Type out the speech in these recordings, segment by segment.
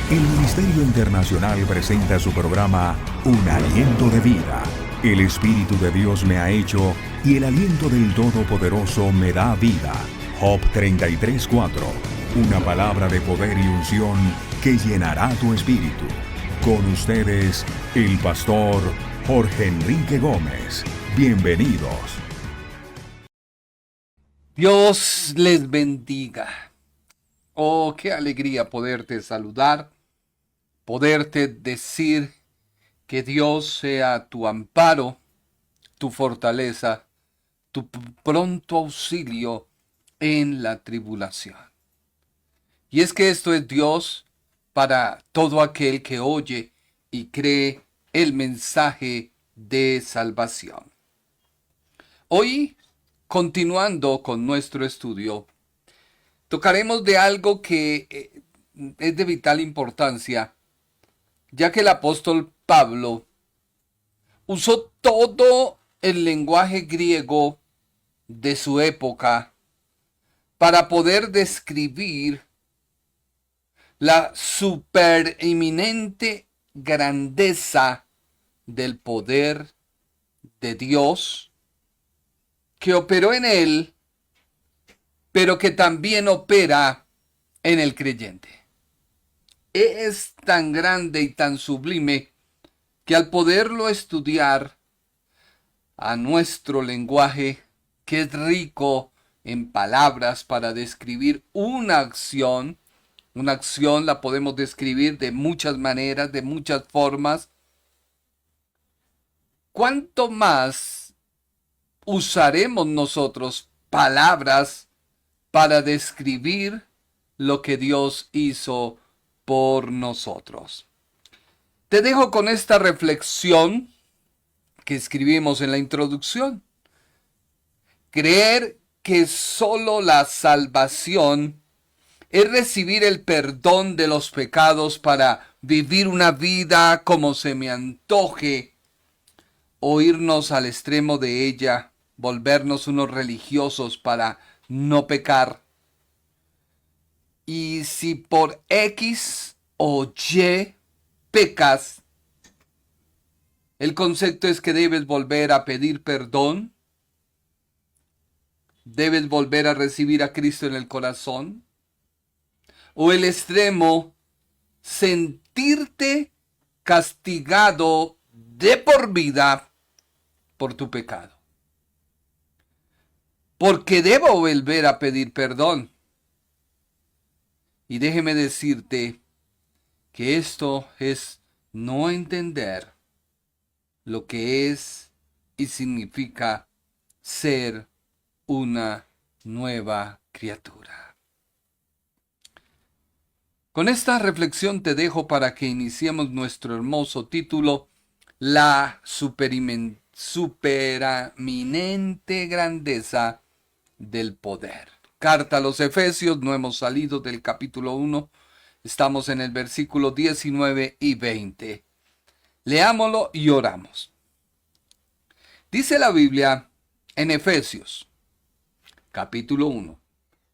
El Ministerio Internacional presenta su programa Un Aliento de Vida. El Espíritu de Dios me ha hecho y el aliento del Todopoderoso me da vida. Job 33:4. Una palabra de poder y unción que llenará tu espíritu. Con ustedes, el pastor Jorge Enrique Gómez. Bienvenidos. Dios les bendiga. Oh, qué alegría poderte saludar, poderte decir que Dios sea tu amparo, tu fortaleza, tu pronto auxilio en la tribulación. Y es que esto es Dios para todo aquel que oye y cree el mensaje de salvación. Hoy, continuando con nuestro estudio, tocaremos de algo que es de vital importancia, ya que el apóstol Pablo usó todo el lenguaje griego de su época para poder describir la supereminente grandeza del poder de Dios que operó en él, pero que también opera en el creyente. Es tan grande y tan sublime que al poderlo estudiar a nuestro lenguaje, que es rico en palabras para describir una acción la podemos describir de muchas maneras, de muchas formas. ¿Cuánto más usaremos nosotros palabras para describir lo que Dios hizo por nosotros? Te dejo con esta reflexión que escribimos en la introducción. Creer que solo la salvación es recibir el perdón de los pecados para vivir una vida como se me antoje, o irnos al extremo de ella, volvernos unos religiosos para no pecar. Y si por X o Y pecas, el concepto es que debes volver a pedir perdón, debes volver a recibir a Cristo en el corazón, o el extremo, sentirte castigado de por vida por tu pecado. Porque debo volver a pedir perdón. Y déjeme decirte que esto es no entender lo que es y significa ser una nueva criatura. Con esta reflexión te dejo para que iniciemos nuestro hermoso título, La superaminente grandeza del poder. Carta a los Efesios, no hemos salido del capítulo 1, estamos en el versículo 19 y 20. Leámoslo y oramos. Dice la Biblia en Efesios, capítulo 1,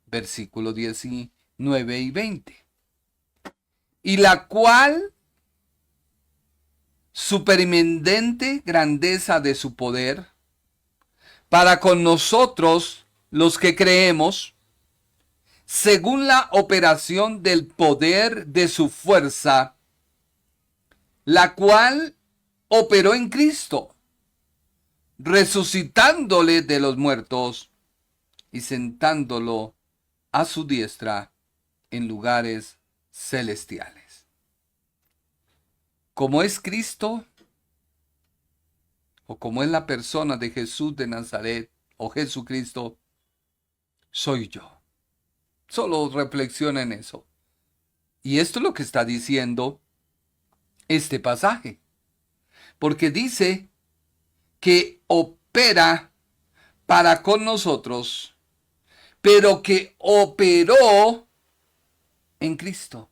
versículo 19 y 20. Y la cual supereminente grandeza de su poder, para con nosotros los que creemos, según la operación del poder de su fuerza, la cual operó en Cristo, resucitándole de los muertos y sentándolo a su diestra en lugares celestiales. Como es Cristo, o como es la persona de Jesús de Nazaret, o Jesucristo, soy yo. Solo reflexiona en eso. Y esto es lo que está diciendo este pasaje. Porque dice que opera para con nosotros, pero que operó en Cristo.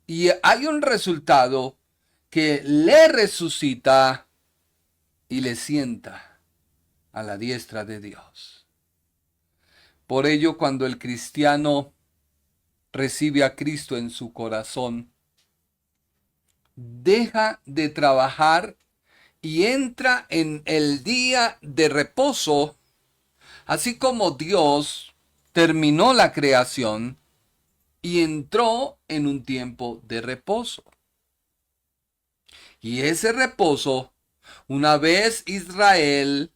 Y hay un resultado que le resucita y le sienta a la diestra de Dios. Por ello, cuando el cristiano recibe a Cristo en su corazón, deja de trabajar y entra en el día de reposo, así como Dios terminó la creación y entró en un tiempo de reposo. Y ese reposo, una vez Israel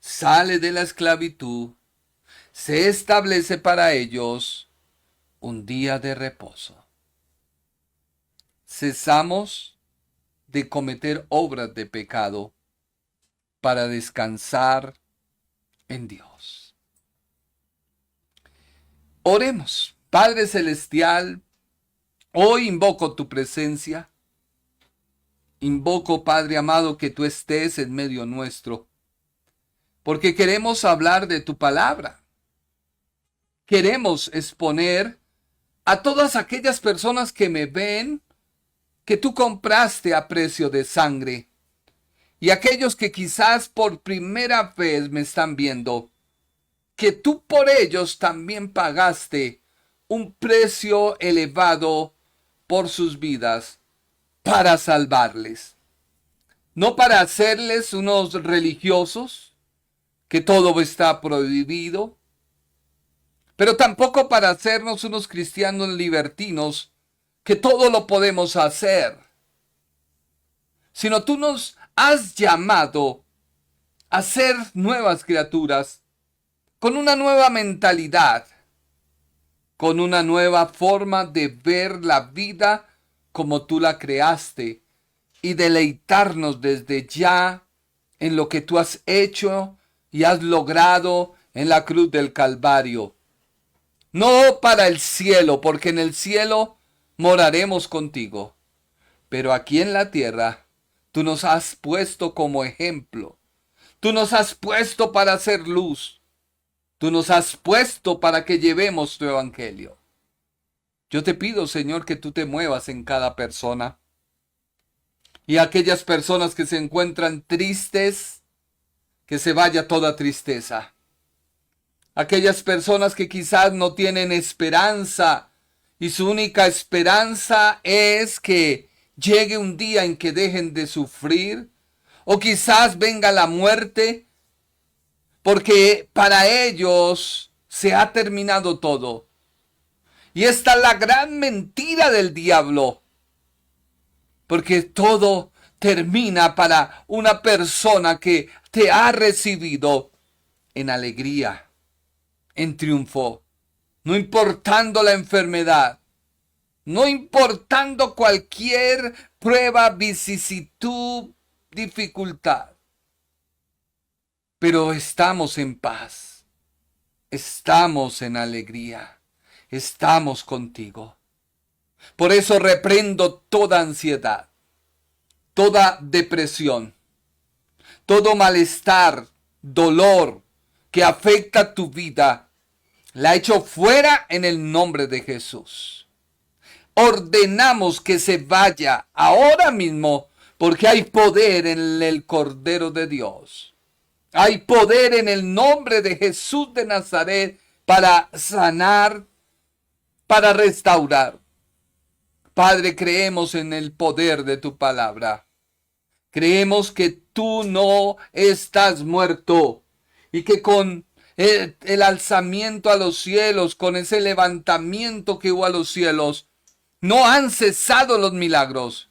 sale de la esclavitud, se establece para ellos un día de reposo. Cesamos de cometer obras de pecado para descansar en Dios. Oremos. Padre Celestial, hoy invoco tu presencia. Invoco, Padre amado, que tú estés en medio nuestro, porque queremos hablar de tu palabra. Queremos exponer a todas aquellas personas que me ven, que tú compraste a precio de sangre, y aquellos que quizás por primera vez me están viendo, que tú por ellos también pagaste un precio elevado por sus vidas para salvarles. No para hacerles unos religiosos, que todo está prohibido, pero tampoco para hacernos unos cristianos libertinos, que todo lo podemos hacer, sino tú nos has llamado a ser nuevas criaturas, con una nueva mentalidad, con una nueva forma de ver la vida como tú la creaste y deleitarnos desde ya en lo que tú has hecho y has logrado en la cruz del Calvario. No para el cielo, porque en el cielo moraremos contigo, pero aquí en la tierra tú nos has puesto como ejemplo. Tú nos has puesto para hacer luz. Tú nos has puesto para que llevemos tu evangelio. Yo te pido, Señor, que tú te muevas en cada persona. Y aquellas personas que se encuentran tristes, que se vaya toda tristeza. Aquellas personas que quizás no tienen esperanza y su única esperanza es que llegue un día en que dejen de sufrir, o quizás venga la muerte, porque para ellos se ha terminado todo. Y esta es la gran mentira del diablo, porque todo termina para una persona que te ha recibido en alegría, en triunfo, no importando la enfermedad, no importando cualquier prueba, vicisitud, dificultad. Pero estamos en paz, estamos en alegría, estamos contigo. Por eso reprendo toda ansiedad, toda depresión, todo malestar, dolor que afecta tu vida, la echo fuera en el nombre de Jesús. Ordenamos que se vaya ahora mismo, porque hay poder en el Cordero de Dios. Hay poder en el nombre de Jesús de Nazaret para sanar, para restaurar. Padre, creemos en el poder de tu palabra. Creemos que tú no estás muerto y que con el alzamiento a los cielos, con ese levantamiento que hubo a los cielos, no han cesado los milagros.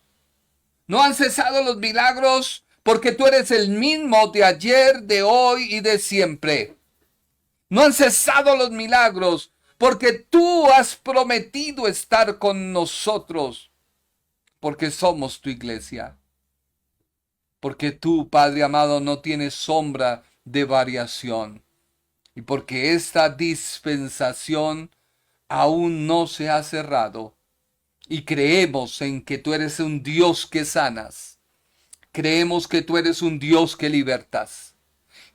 No han cesado los milagros porque tú eres el mismo de ayer, de hoy y de siempre. No han cesado los milagros porque tú has prometido estar con nosotros, porque somos tu iglesia. Porque tú, Padre amado, no tienes sombra de variación. Y porque esta dispensación aún no se ha cerrado. Y creemos en que tú eres un Dios que sanas. Creemos que tú eres un Dios que libertas.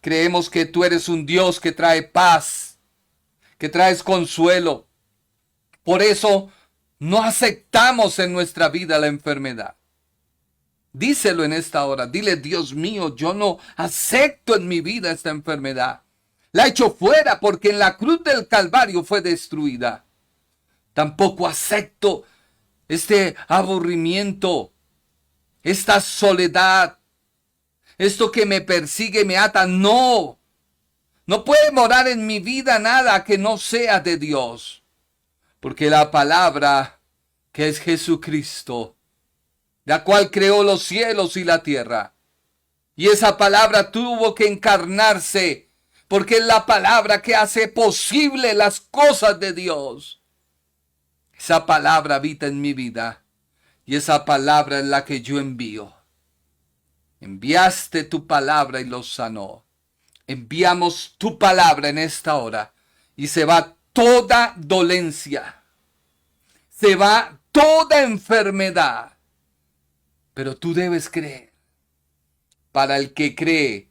Creemos que tú eres un Dios que trae paz, que traes consuelo. Por eso no aceptamos en nuestra vida la enfermedad. Díselo en esta hora. Dile: Dios mío, yo no acepto en mi vida esta enfermedad. La echo fuera porque en la cruz del Calvario fue destruida. Tampoco acepto este aburrimiento, esta soledad, esto que me persigue y me ata. No, no puede morar en mi vida nada que no sea de Dios. Porque la palabra que es Jesucristo, la cual creó los cielos y la tierra, y esa palabra tuvo que encarnarse, porque es la palabra que hace posible las cosas de Dios. Esa palabra habita en mi vida, y esa palabra es la que yo envío. Enviaste tu palabra y los sanó. Enviamos tu palabra en esta hora, y se va toda dolencia, se va toda enfermedad. Pero tú debes creer. Para el que cree,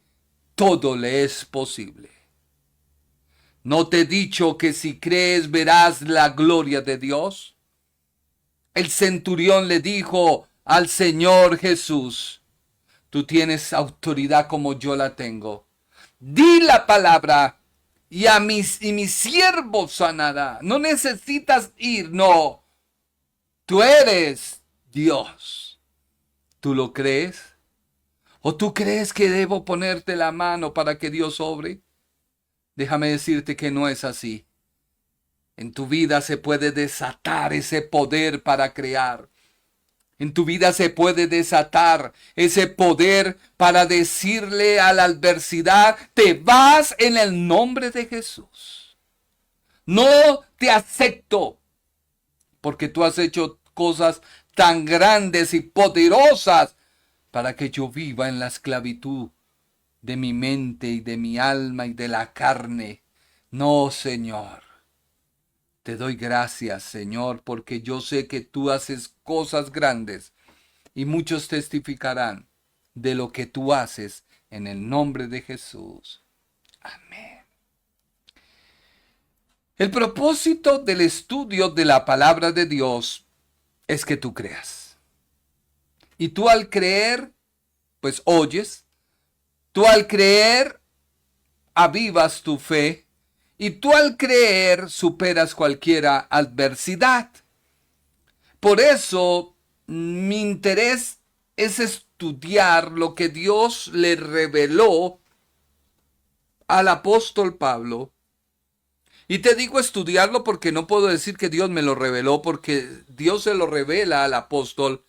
todo le es posible. ¿No te he dicho que si crees verás la gloria de Dios? El centurión le dijo al Señor Jesús: tú tienes autoridad como yo la tengo. Di la palabra y mi siervo sanará. No necesitas ir, no. Tú eres Dios. ¿Tú lo crees? ¿O tú crees que debo ponerte la mano para que Dios obre? Déjame decirte que no es así. En tu vida se puede desatar ese poder para crear. En tu vida se puede desatar ese poder para decirle a la adversidad: te vas en el nombre de Jesús. No te acepto porque tú has hecho cosas tan grandes y poderosas para que yo viva en la esclavitud de mi mente y de mi alma y de la carne. No, Señor. Te doy gracias, Señor, porque yo sé que tú haces cosas grandes y muchos testificarán de lo que tú haces en el nombre de Jesús. Amén. El propósito del estudio de la palabra de Dios es que tú creas. Y tú al creer, pues oyes. Tú al creer, avivas tu fe. Y tú al creer, superas cualquier adversidad. Por eso, mi interés es estudiar lo que Dios le reveló al apóstol Pablo. Y te digo estudiarlo porque no puedo decir que Dios me lo reveló, porque Dios se lo revela al apóstol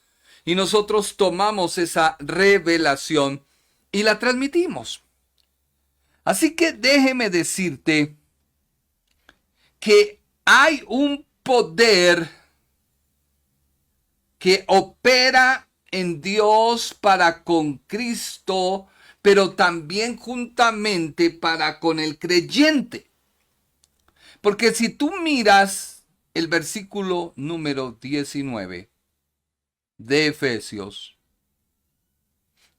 y nosotros tomamos esa revelación y la transmitimos. Así que déjeme decirte que hay un poder que opera en Dios para con Cristo, pero también juntamente para con el creyente. Porque si tú miras el versículo número 19 de Efesios,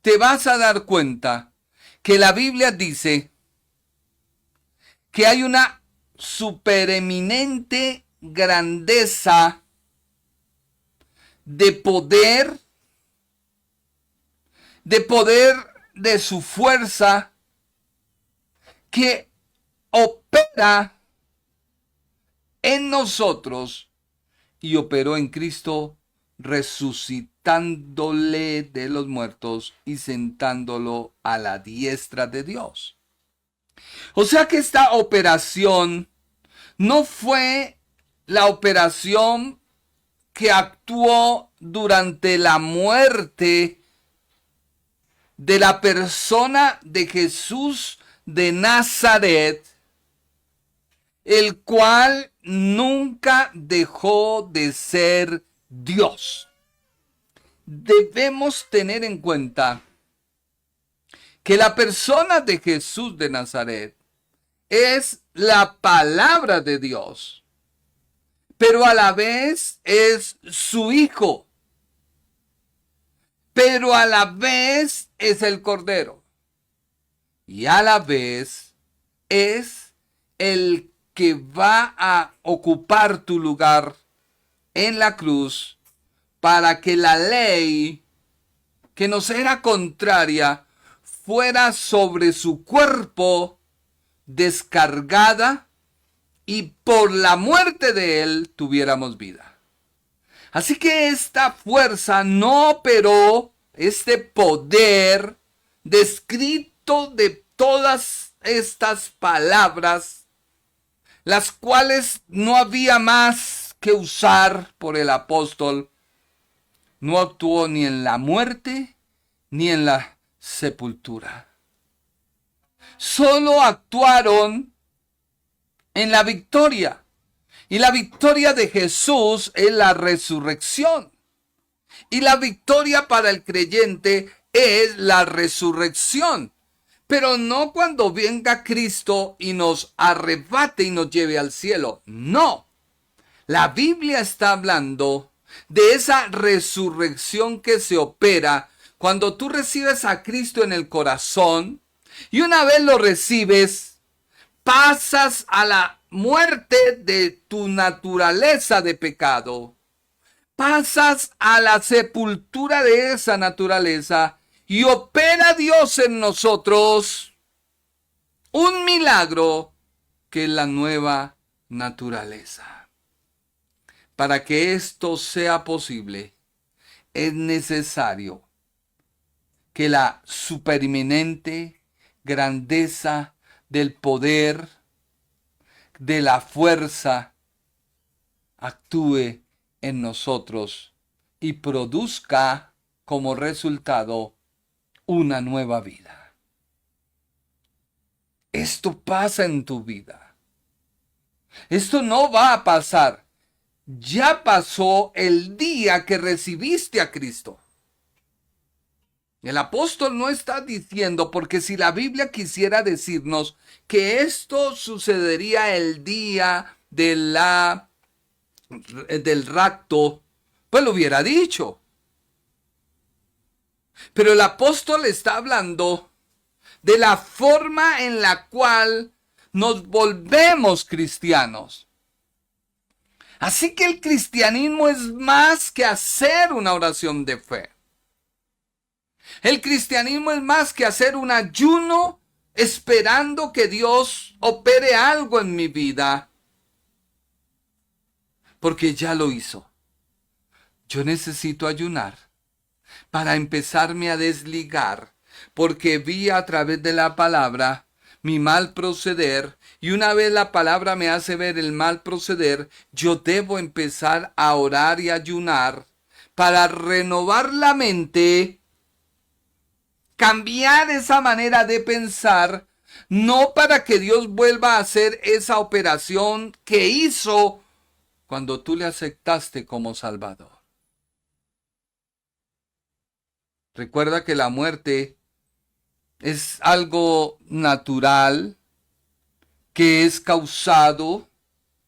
te vas a dar cuenta que la Biblia dice que hay una supereminente grandeza de poder de su fuerza que opera en nosotros y operó en Cristo, resucitándole de los muertos y sentándolo a la diestra de Dios. O sea que esta operación no fue la operación que actuó durante la muerte de la persona de Jesús de Nazaret, el cual nunca dejó de ser Dios. Debemos tener en cuenta que la persona de Jesús de Nazaret es la palabra de Dios, pero a la vez es su hijo, pero a la vez es el Cordero, y a la vez es el que va a ocupar tu lugar en la cruz para que la ley que nos era contraria fuera sobre su cuerpo descargada y por la muerte de él tuviéramos vida. Así que esta fuerza no operó, este poder descrito de todas estas palabras, las cuales no había más que usar por el apóstol, no actuó ni en la muerte ni en la sepultura. Solo actuaron en la victoria. Y la victoria de Jesús es la resurrección. Y la victoria para el creyente es la resurrección. Pero no cuando venga Cristo y nos arrebate y nos lleve al cielo. No. La Biblia está hablando de esa resurrección que se opera cuando tú recibes a Cristo en el corazón y una vez lo recibes, pasas a la muerte de tu naturaleza de pecado. Pasas a la sepultura de esa naturaleza y opera Dios en nosotros un milagro que es la nueva naturaleza. Para que esto sea posible, es necesario que la supereminente grandeza del poder, de la fuerza, actúe en nosotros y produzca como resultado una nueva vida. Esto pasa en tu vida. Esto no va a pasar. Ya pasó el día que recibiste a Cristo. El apóstol no está diciendo, porque si la Biblia quisiera decirnos que esto sucedería el día del rapto, pues lo hubiera dicho. Pero el apóstol está hablando de la forma en la cual nos volvemos cristianos. Así que el cristianismo es más que hacer una oración de fe. El cristianismo es más que hacer un ayuno esperando que Dios opere algo en mi vida. Porque ya lo hizo. Yo necesito ayunar para empezarme a desligar, porque vi a través de la palabra mi mal proceder, y una vez la palabra me hace ver el mal proceder, yo debo empezar a orar y ayunar para renovar la mente, cambiar esa manera de pensar, no para que Dios vuelva a hacer esa operación que hizo cuando tú le aceptaste como Salvador. Recuerda que la muerte es algo natural que es causado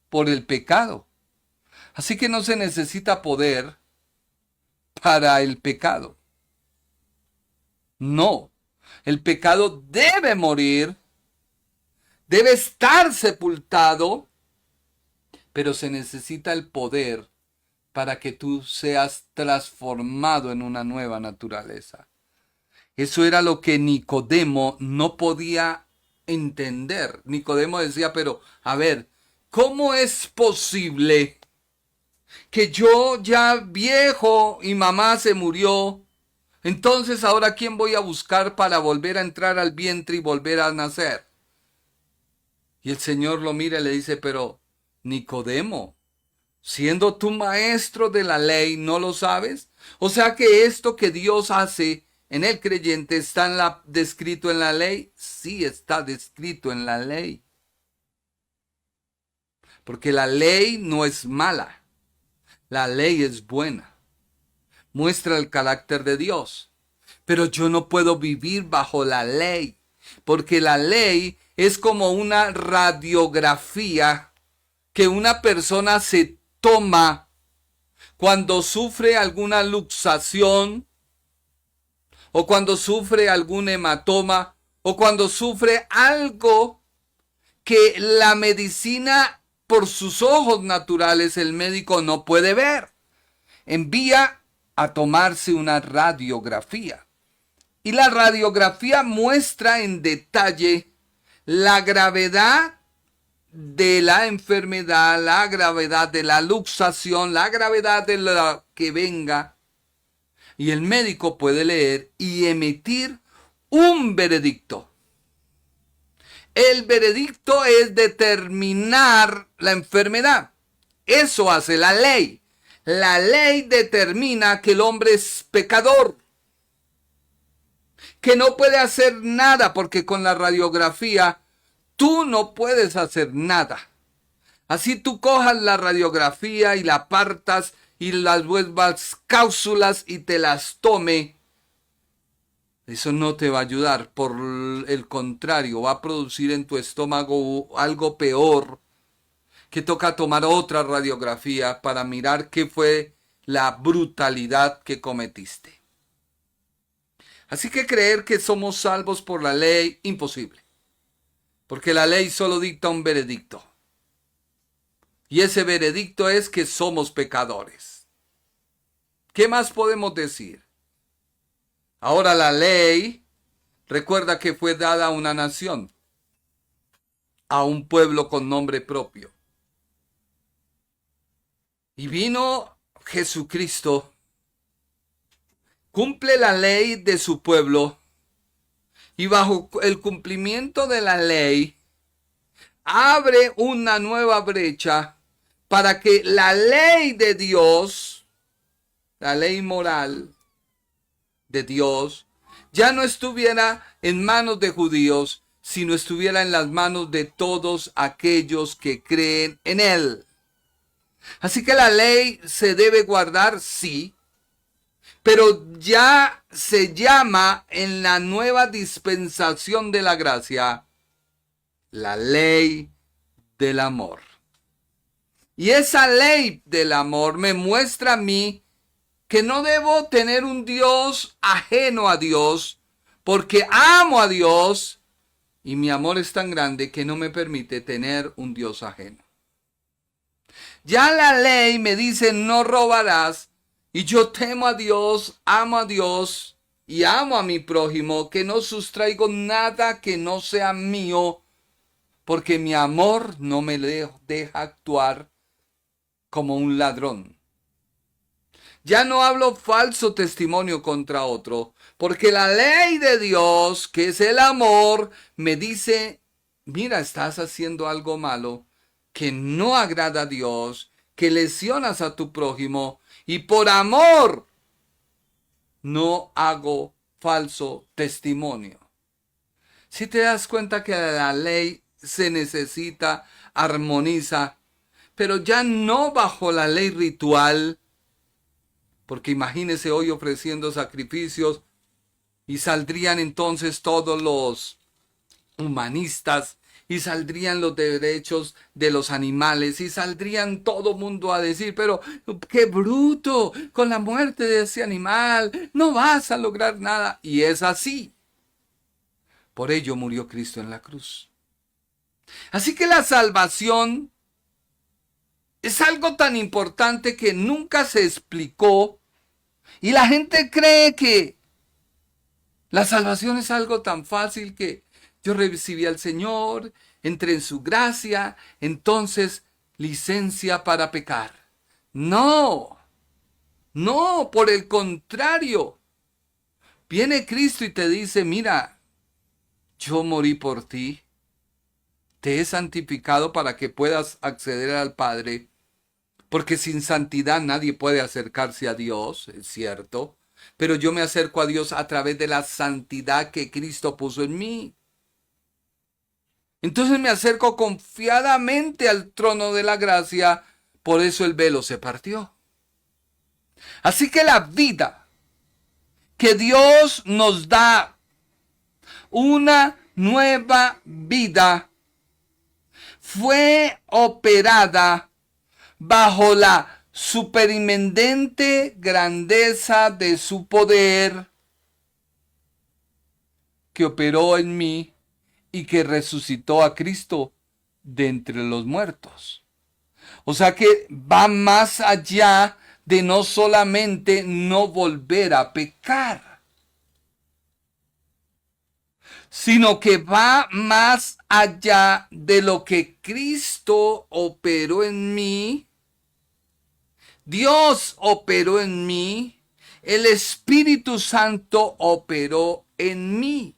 por el pecado. Así que no se necesita poder para el pecado. No, el pecado debe morir, debe estar sepultado, pero se necesita el poder para que tú seas transformado en una nueva naturaleza. Eso era lo que Nicodemo no podía entender. Nicodemo decía, pero a ver, ¿cómo es posible que yo ya viejo y mamá se murió? Entonces ahora ¿quién voy a buscar para volver a entrar al vientre y volver a nacer? Y el Señor lo mira y le dice, pero Nicodemo, siendo tú maestro de la ley, ¿no lo sabes? O sea que esto que Dios hace en el creyente está descrito en la ley. Sí, está descrito en la ley. Porque la ley no es mala. La ley es buena. Muestra el carácter de Dios. Pero yo no puedo vivir bajo la ley. Porque la ley es como una radiografía que una persona se toma cuando sufre alguna luxación, o cuando sufre algún hematoma, o cuando sufre algo que la medicina, por sus ojos naturales, el médico no puede ver. Envía a tomarse una radiografía. Y la radiografía muestra en detalle la gravedad de la enfermedad, la gravedad de la luxación, la gravedad de la que venga. Y el médico puede leer y emitir un veredicto. El veredicto es determinar la enfermedad. Eso hace la ley. La ley determina que el hombre es pecador, que no puede hacer nada, porque con la radiografía tú no puedes hacer nada. Así tú cojas la radiografía y la partas y las vuelvas cápsulas y te las tome, eso no te va a ayudar. Por el contrario, va a producir en tu estómago algo peor, que toca tomar otra radiografía para mirar qué fue la brutalidad que cometiste. Así que creer que somos salvos por la ley, imposible. Porque la ley solo dicta un veredicto. Y ese veredicto es que somos pecadores. ¿Qué más podemos decir? Ahora la ley, recuerda que fue dada a una nación, a un pueblo con nombre propio. Y vino Jesucristo, cumple la ley de su pueblo, y bajo el cumplimiento de la ley, abre una nueva brecha para que la ley de Dios, la ley moral de Dios, ya no estuviera en manos de judíos, sino estuviera en las manos de todos aquellos que creen en Él. Así que la ley se debe guardar, sí, pero ya se llama en la nueva dispensación de la gracia la ley del amor. Y esa ley del amor me muestra a mí que no debo tener un Dios ajeno a Dios, porque amo a Dios y mi amor es tan grande que no me permite tener un Dios ajeno. Ya la ley me dice no robarás, y yo temo a Dios, amo a Dios y amo a mi prójimo, que no sustraigo nada que no sea mío, porque mi amor no me deja actuar como un ladrón. Ya no hablo falso testimonio contra otro, porque la ley de Dios, que es el amor, me dice, mira, estás haciendo algo malo, que no agrada a Dios, que lesionas a tu prójimo, y por amor no hago falso testimonio. Si te das cuenta que la ley se necesita, armoniza, pero ya no bajo la ley ritual, porque imagínese hoy ofreciendo sacrificios y saldrían entonces todos los humanistas y saldrían los derechos de los animales y saldrían todo mundo a decir, pero qué bruto, con la muerte de ese animal no vas a lograr nada. Y es así. Por ello murió Cristo en la cruz. Así que la salvación es algo tan importante que nunca se explicó. Y la gente cree que la salvación es algo tan fácil que yo recibí al Señor, entré en su gracia, entonces licencia para pecar. No, no, por el contrario. Viene Cristo y te dice, mira, yo morí por ti, te he santificado para que puedas acceder al Padre. Porque sin santidad nadie puede acercarse a Dios, es cierto. Pero yo me acerco a Dios a través de la santidad que Cristo puso en mí. Entonces me acerco confiadamente al trono de la gracia. Por eso el velo se partió. Así que la vida que Dios nos da, una nueva vida, fue operada bajo la superinminente grandeza de su poder, que operó en mí y que resucitó a Cristo de entre los muertos. O sea que va más allá de no solamente no volver a pecar. sino que va más allá de lo que Cristo operó en mí. Dios operó en mí, el Espíritu Santo operó en mí,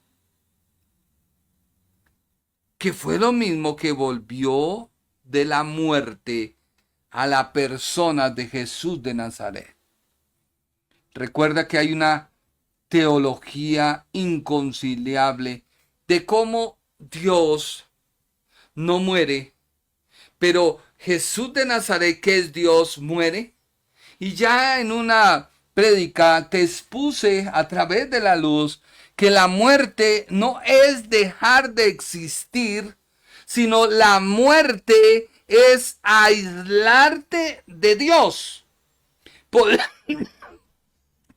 que fue lo mismo que volvió de la muerte a la persona de Jesús de Nazaret. Recuerda que hay una teología inconciliable de cómo Dios no muere, pero Jesús de Nazaret, que es Dios, muere. Y ya en una prédica te expuse a través de la luz que la muerte no es dejar de existir, sino la muerte es aislarte de Dios.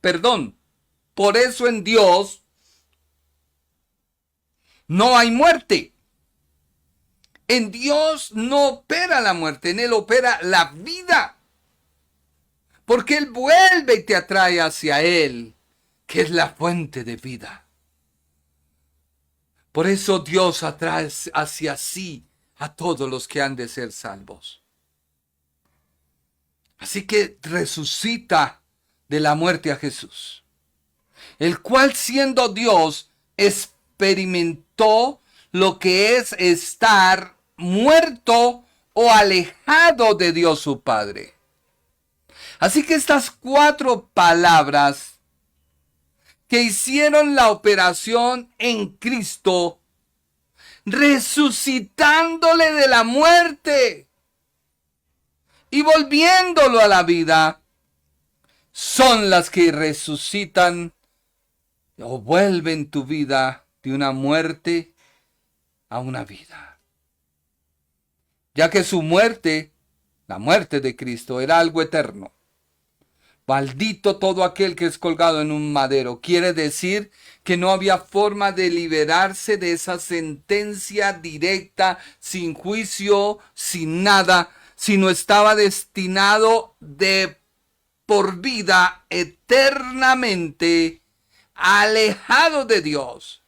Perdón. Por eso en Dios no hay muerte. En Dios no opera la muerte, en Él opera la vida. Porque Él vuelve y te atrae hacia Él, que es la fuente de vida. Por eso Dios atrae hacia sí a todos los que han de ser salvos. Así que resucita de la muerte a Jesús, el cual siendo Dios experimentó lo que es estar muerto o alejado de Dios su Padre. Así que estas 4 palabras que hicieron la operación en Cristo, resucitándole de la muerte y volviéndolo a la vida, son las que resucitan o vuelven tu vida de una muerte a una vida. Ya que su muerte, la muerte de Cristo, era algo eterno. Maldito todo aquel que es colgado en un madero. Quiere decir que no había forma de liberarse de esa sentencia directa, sin juicio, sin nada, sino estaba destinado de por vida eternamente alejado de Dios.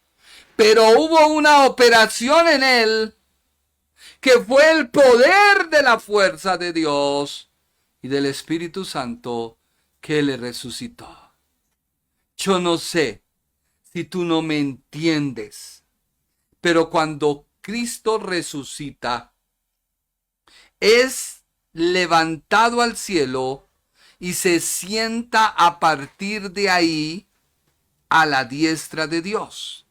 Pero hubo una operación en él que fue el poder de la fuerza de Dios y del Espíritu Santo que le resucitó. Yo no sé si tú no me entiendes, pero cuando Cristo resucita, es levantado al cielo y se sienta a partir de ahí a la diestra de Dios.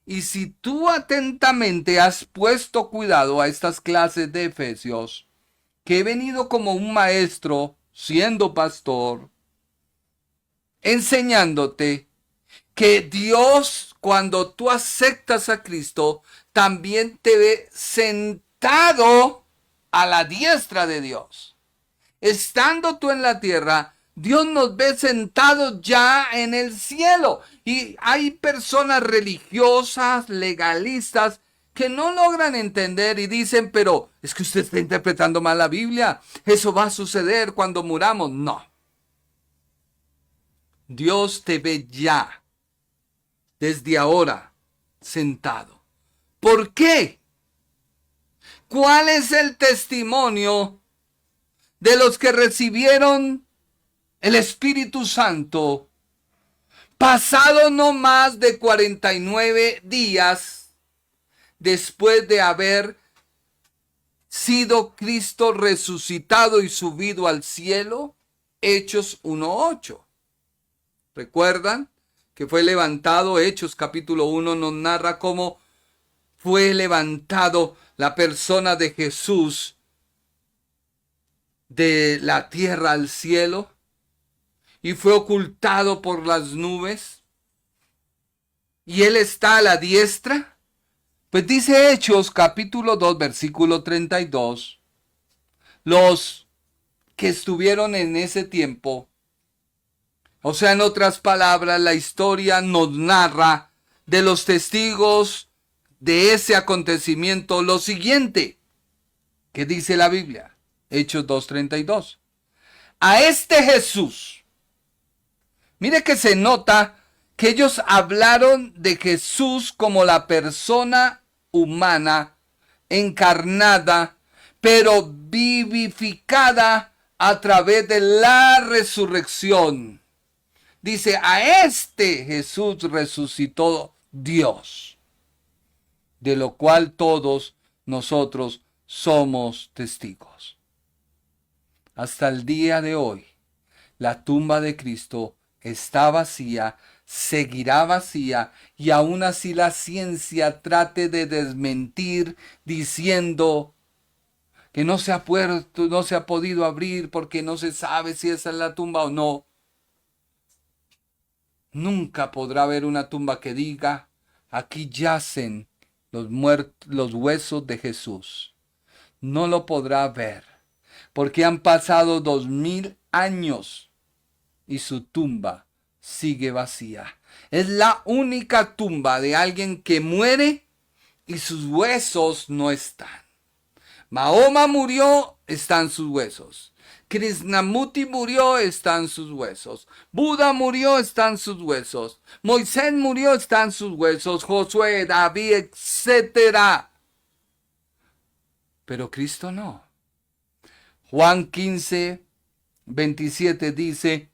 Y si tú atentamente has puesto cuidado a estas clases de Efesios, que he venido como un maestro, siendo pastor, enseñándote que Dios, cuando tú aceptas a Cristo, también te ve sentado a la diestra de Dios. Estando tú en la tierra, Dios nos ve sentados ya en el cielo. Y hay personas religiosas, legalistas, que no logran entender y dicen, pero es que usted está interpretando mal la Biblia. Eso va a suceder cuando muramos. No. Dios te ve ya, desde ahora, sentado. ¿Por qué? ¿Cuál es el testimonio de los que recibieron el Espíritu Santo, pasado no más de 49 días después de haber sido Cristo resucitado y subido al cielo? Hechos 1:8. ¿Recuerdan que fue levantado? Hechos capítulo 1 nos narra cómo fue levantado la persona de Jesús de la tierra al cielo y fue ocultado por las nubes y él está a la diestra. Pues dice Hechos capítulo 2 versículo 32, los que estuvieron en ese tiempo, o sea, en otras palabras, la historia nos narra de los testigos de ese acontecimiento lo siguiente, que dice la Biblia, Hechos 2:32. A este Jesús, mire que se nota que ellos hablaron de Jesús como la persona humana, encarnada, pero vivificada a través de la resurrección. Dice, a este Jesús resucitó Dios, de lo cual todos nosotros somos testigos. Hasta el día de hoy, la tumba de Cristo está vacía, seguirá vacía, y aún así la ciencia trate de desmentir diciendo que no se ha podido abrir porque no se sabe si esa es la tumba o no. Nunca podrá haber una tumba que diga, aquí yacen los huesos de Jesús. No lo podrá ver, porque han pasado 2000 años y su tumba sigue vacía. Es la única tumba de alguien que muere y sus huesos no están. Mahoma murió, están sus huesos. Krishnamurti murió, están sus huesos. Buda murió, están sus huesos. Moisés murió, están sus huesos. Josué, David, etc. Pero Cristo no. Juan 15, 27 dice,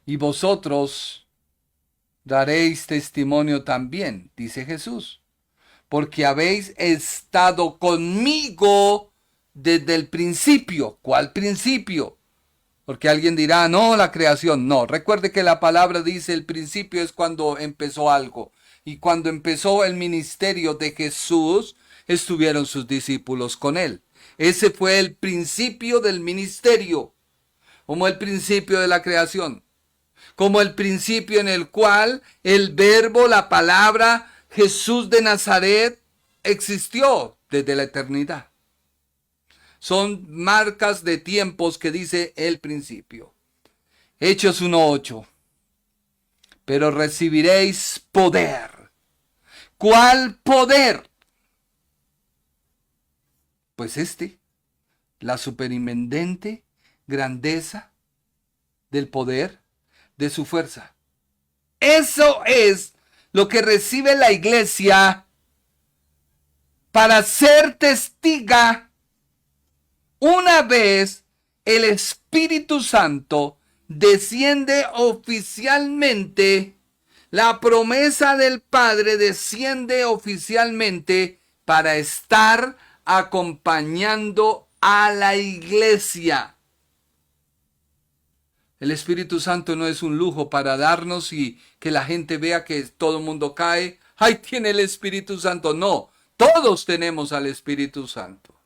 y vosotros daréis testimonio también, dice Jesús, porque habéis estado conmigo desde el principio. ¿Cuál principio? Porque alguien dirá, no, la creación. No, recuerde que la palabra dice el principio es cuando empezó algo. Y cuando empezó el ministerio de Jesús, estuvieron sus discípulos con él. Ese fue el principio del ministerio, como el principio de la creación, como el principio en el cual el verbo, la palabra, Jesús de Nazaret, existió desde la eternidad. Son marcas de tiempos que dice el principio. Hechos 1:8. Pero recibiréis poder. ¿Cuál poder? Pues la superinminente grandeza del poder de su fuerza. Eso es lo que recibe la iglesia para ser testiga una vez el Espíritu Santo desciende oficialmente. La promesa del Padre desciende oficialmente para estar acompañando a la iglesia. El Espíritu Santo no es un lujo para darnos y que la gente vea que todo el mundo cae. ¡Ay, tiene el Espíritu Santo! No, todos tenemos al Espíritu Santo.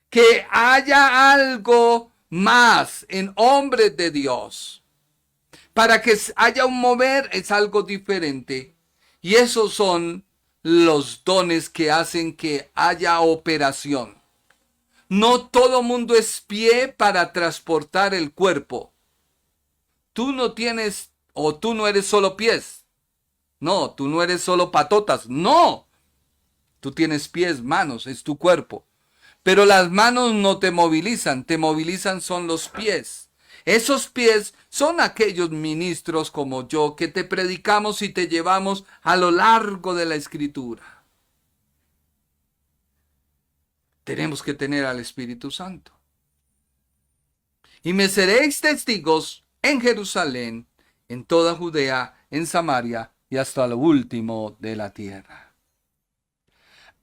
Que haya algo más en hombres de Dios. Para que haya un mover es algo diferente. Y esos son los dones que hacen que haya operación. No todo mundo es pie para transportar el cuerpo. Tú no tienes, o tú no eres solo pies. No, tú no eres solo patotas. No. Tú tienes pies, manos, es tu cuerpo. Pero las manos no te movilizan son los pies. Esos pies son aquellos ministros como yo que te predicamos y te llevamos a lo largo de la Escritura. Tenemos que tener al Espíritu Santo. Y me seréis testigos en Jerusalén, en toda Judea, en Samaria y hasta lo último de la tierra.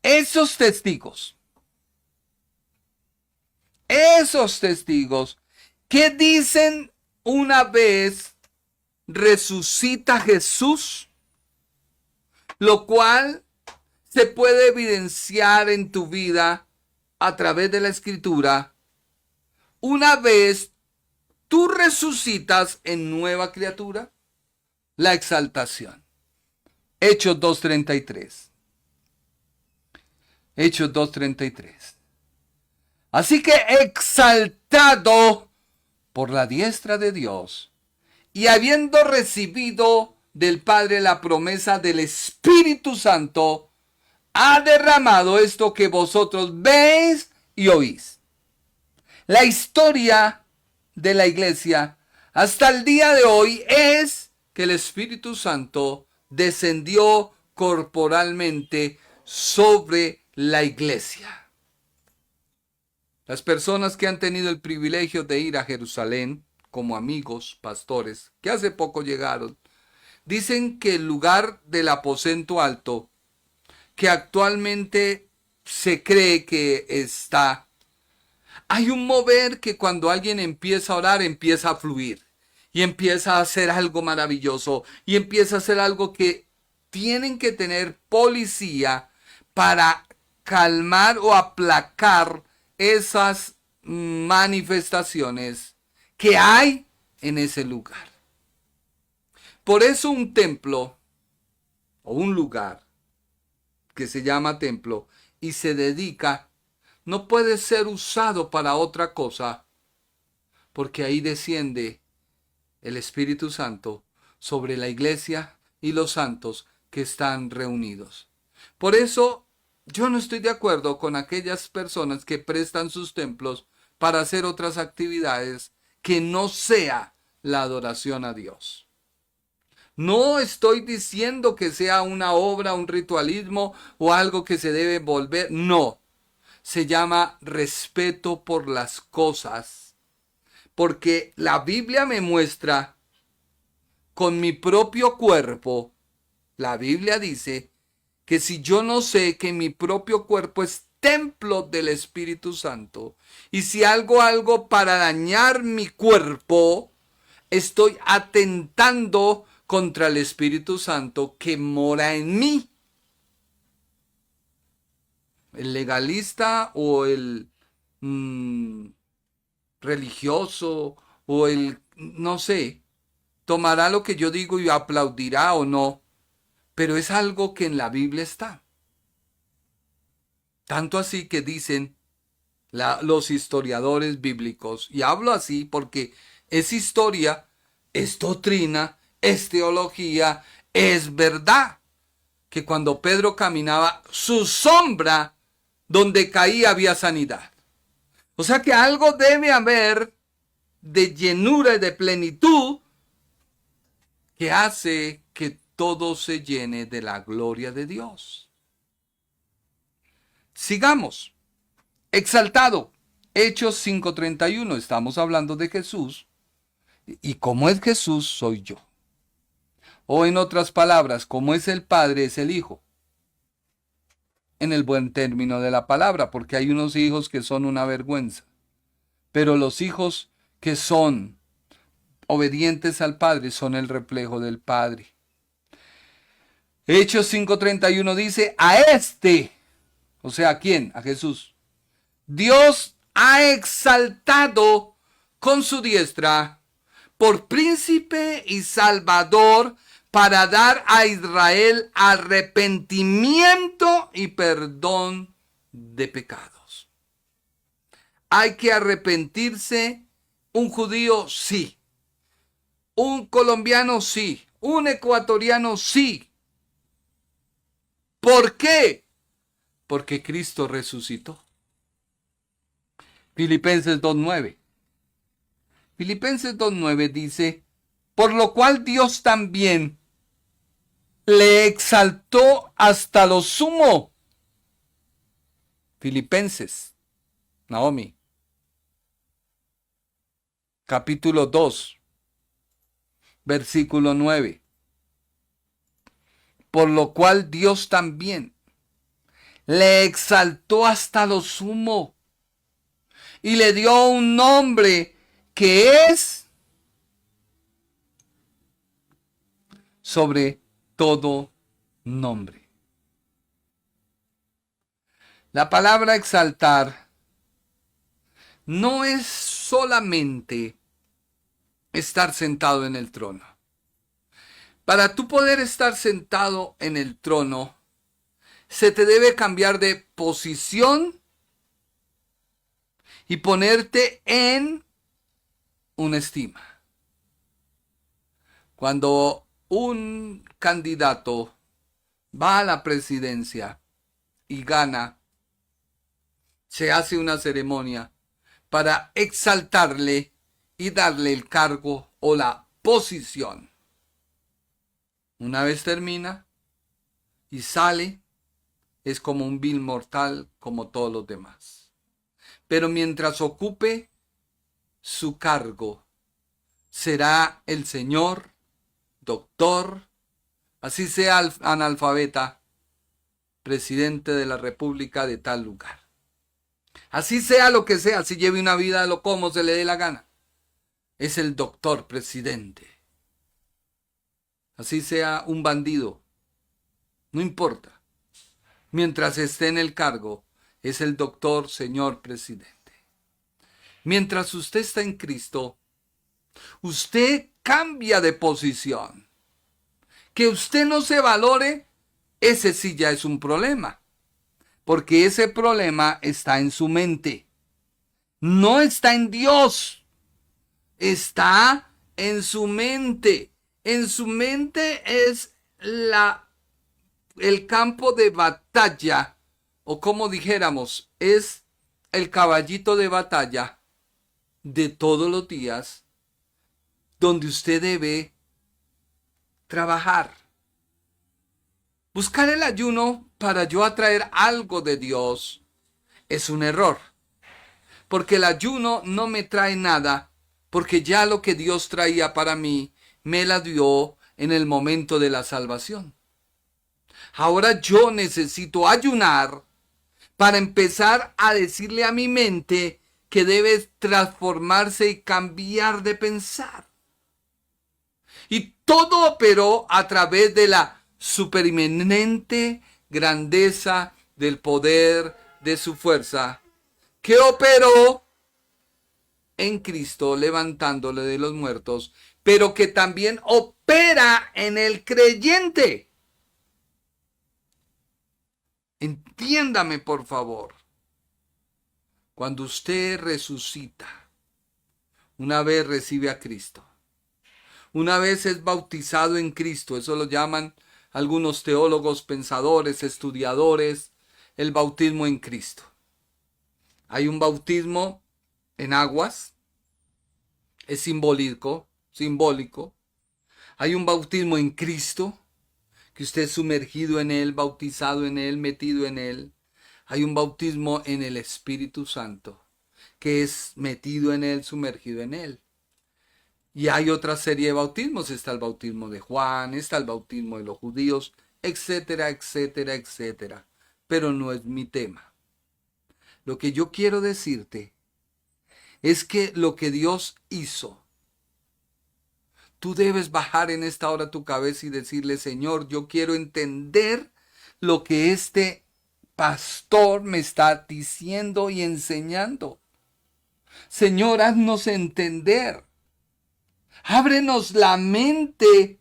Esos testigos, que dicen una vez resucita Jesús, lo cual se puede evidenciar en tu vida a través de la Escritura. Una vez tú resucitas en nueva criatura, la exaltación. Hechos 2:33. Hechos 2:33. Así que exaltado por la diestra de Dios y habiendo recibido del Padre la promesa del Espíritu Santo, ha derramado esto que vosotros veis y oís. La historia de la iglesia hasta el día de hoy es que el Espíritu Santo descendió corporalmente sobre la iglesia. Las personas que han tenido el privilegio de ir a Jerusalén, como amigos, pastores, que hace poco llegaron, dicen que el lugar del aposento alto, que actualmente se cree que está, hay un mover que cuando alguien empieza a orar, empieza a fluir. Y empieza a hacer algo maravilloso. Y empieza a hacer algo que tienen que tener policía para calmar o aplacar esas manifestaciones que hay en ese lugar. Por eso un templo o un lugar que se llama templo y se dedica, no puede ser usado para otra cosa, porque ahí desciende el Espíritu Santo sobre la iglesia y los santos que están reunidos. Por eso yo no estoy de acuerdo con aquellas personas que prestan sus templos para hacer otras actividades que no sea la adoración a Dios. No estoy diciendo que sea una obra, un ritualismo o algo que se debe volver. No. Se llama respeto por las cosas. Porque la Biblia me muestra con mi propio cuerpo. La Biblia dice que si yo no sé que mi propio cuerpo es templo del Espíritu Santo, y si hago algo para dañar mi cuerpo, estoy atentando contra el Espíritu Santo que mora en mí. El legalista o el religioso o el, no sé, tomará lo que yo digo y aplaudirá o no, pero es algo que en la Biblia está. Tanto así que dicen los historiadores bíblicos, y hablo así porque es historia, es doctrina, es teología, es verdad, que cuando Pedro caminaba, su sombra donde caía había sanidad. O sea que algo debe haber de llenura y de plenitud que hace que todo se llene de la gloria de Dios. Sigamos. Exaltado. Hechos 5:31. Estamos hablando de Jesús. Y como es Jesús, soy yo. O en otras palabras, como es el Padre, es el Hijo. En el buen término de la palabra, porque hay unos hijos que son una vergüenza. Pero los hijos que son obedientes al Padre son el reflejo del Padre. Hechos 5:31 dice, a este, o sea, ¿a quién? A Jesús. Dios ha exaltado con su diestra por príncipe y salvador para dar a Israel arrepentimiento y perdón de pecados. Hay que arrepentirse. Un judío, sí. Un colombiano, sí. Un ecuatoriano, sí. ¿Por qué? Porque Cristo resucitó. Filipenses 2:9. Filipenses 2:9 dice, por lo cual Dios también le exaltó hasta lo sumo. Filipenses, Naomi, capítulo 2, versículo 9. Por lo cual Dios también le exaltó hasta lo sumo y le dio un nombre que es sobre todo nombre. La palabra exaltar no es solamente estar sentado en el trono. Para tú poder estar sentado en el trono, se te debe cambiar de posición y ponerte en una estima. Cuando un candidato va a la presidencia y gana, se hace una ceremonia para exaltarle y darle el cargo o la posición. Una vez termina y sale, es como un vil mortal como todos los demás. Pero mientras ocupe su cargo, será el señor, doctor, así sea analfabeta, presidente de la República de tal lugar. Así sea lo que sea, si lleve una vida lo como se le dé la gana. Es el doctor presidente. Así sea un bandido, no importa. Mientras esté en el cargo, es el doctor señor presidente. Mientras usted está en Cristo, usted cambia de posición. Que usted no se valore, ese sí ya es un problema. Porque ese problema está en su mente. No está en Dios. Está en su mente. En su mente es el campo de batalla. O como dijéramos, es el caballito de batalla de todos los días donde usted debe trabajar. Buscar el ayuno para yo atraer algo de Dios es un error. Porque el ayuno no me trae nada, porque ya lo que Dios traía para mí me la dio en el momento de la salvación. Ahora yo necesito ayunar para empezar a decirle a mi mente que debe transformarse y cambiar de pensar. Y todo operó a través de la supereminente grandeza del poder de su fuerza, que operó en Cristo levantándole de los muertos, pero que también opera en el creyente. Entiéndame, por favor. Cuando usted resucita, una vez recibe a Cristo, una vez es bautizado en Cristo, eso lo llaman algunos teólogos, pensadores, estudiadores, el bautismo en Cristo. Hay un bautismo en aguas, es simbólico. Hay un bautismo en Cristo, que usted es sumergido en Él, bautizado en Él, metido en Él. Hay un bautismo en el Espíritu Santo, que es metido en Él, sumergido en Él. Y hay otra serie de bautismos, está el bautismo de Juan, está el bautismo de los judíos, etcétera, etcétera, etcétera. Pero no es mi tema. Lo que yo quiero decirte es que lo que Dios hizo, tú debes bajar en esta hora tu cabeza y decirle: Señor, yo quiero entender lo que este pastor me está diciendo y enseñando. Señor, haznos entender. Ábrenos la mente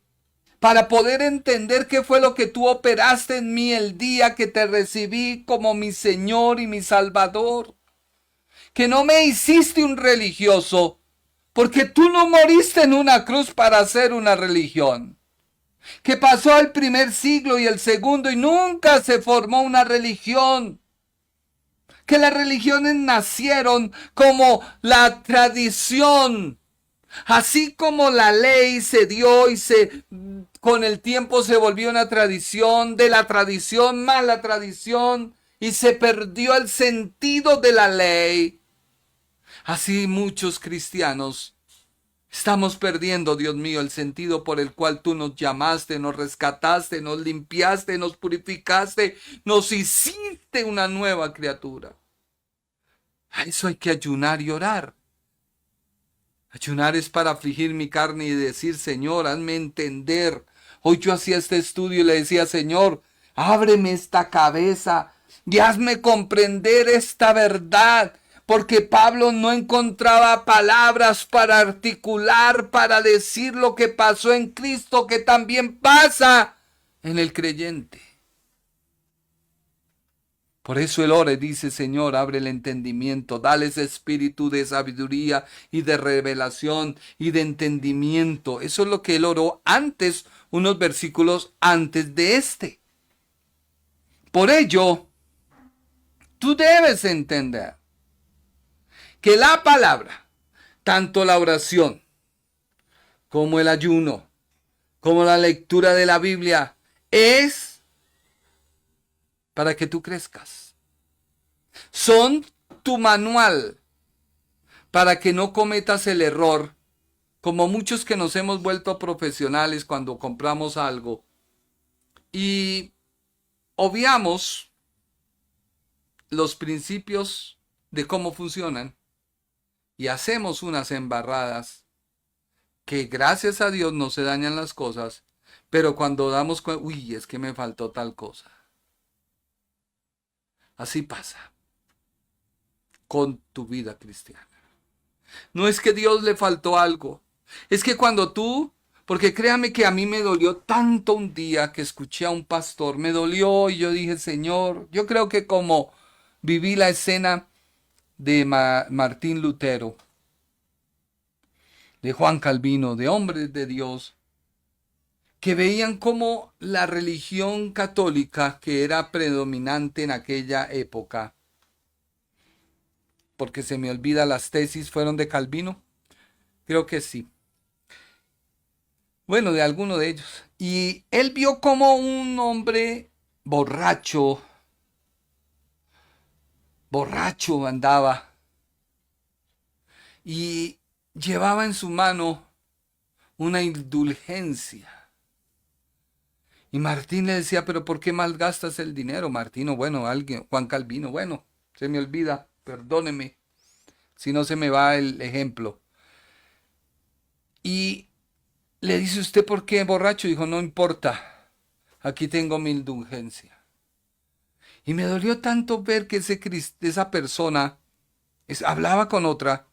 para poder entender qué fue lo que tú operaste en mí el día que te recibí como mi Señor y mi Salvador. Que no me hiciste un religioso, porque tú no moriste en una cruz para hacer una religión. Que pasó el primer siglo y el segundo y nunca se formó una religión. Que las religiones nacieron como la tradición. Así como la ley se dio y con el tiempo se volvió una tradición, de la tradición más la tradición, y se perdió el sentido de la ley. Así muchos cristianos estamos perdiendo, Dios mío, el sentido por el cual tú nos llamaste, nos rescataste, nos limpiaste, nos purificaste, nos hiciste una nueva criatura. A eso hay que ayunar y orar. Ayunar es para afligir mi carne y decir: Señor, hazme entender. Hoy yo hacía este estudio y le decía: Señor, ábreme esta cabeza y hazme comprender esta verdad. Porque Pablo no encontraba palabras para articular, para decir lo que pasó en Cristo, que también pasa en el creyente. Por eso él ora y dice: Señor, abre el entendimiento, dale ese espíritu de sabiduría y de revelación y de entendimiento. Eso es lo que él oró antes, unos versículos antes de este. Por ello, tú debes entender que la palabra, tanto la oración como el ayuno, como la lectura de la Biblia, es para que tú crezcas. Son tu manual para que no cometas el error, como muchos que nos hemos vuelto profesionales cuando compramos algo y obviamos los principios de cómo funcionan y hacemos unas embarradas que gracias a Dios no se dañan las cosas, pero cuando damos cuenta, uy, es que me faltó tal cosa. Así pasa con tu vida cristiana. No es que Dios le faltó algo, es que cuando tú, porque créame que a mí me dolió tanto un día que escuché a un pastor, me dolió y yo dije, Señor, yo creo que como viví la escena de Martín Lutero, de Juan Calvino, de hombres de Dios, que veían como la religión católica que era predominante en aquella época, porque se me olvida, las tesis fueron de Calvino, creo que sí, bueno, de alguno de ellos, y él vio como un hombre borracho andaba y llevaba en su mano una indulgencia. Y Martín le decía, pero ¿por qué malgastas el dinero, Martín? O bueno, alguien, Juan Calvino, bueno, se me olvida, perdóneme, si no se me va el ejemplo. Y le dice, ¿usted por qué borracho? Dijo, no importa, aquí tengo mi indulgencia. Y me dolió tanto ver que esa persona hablaba con otra.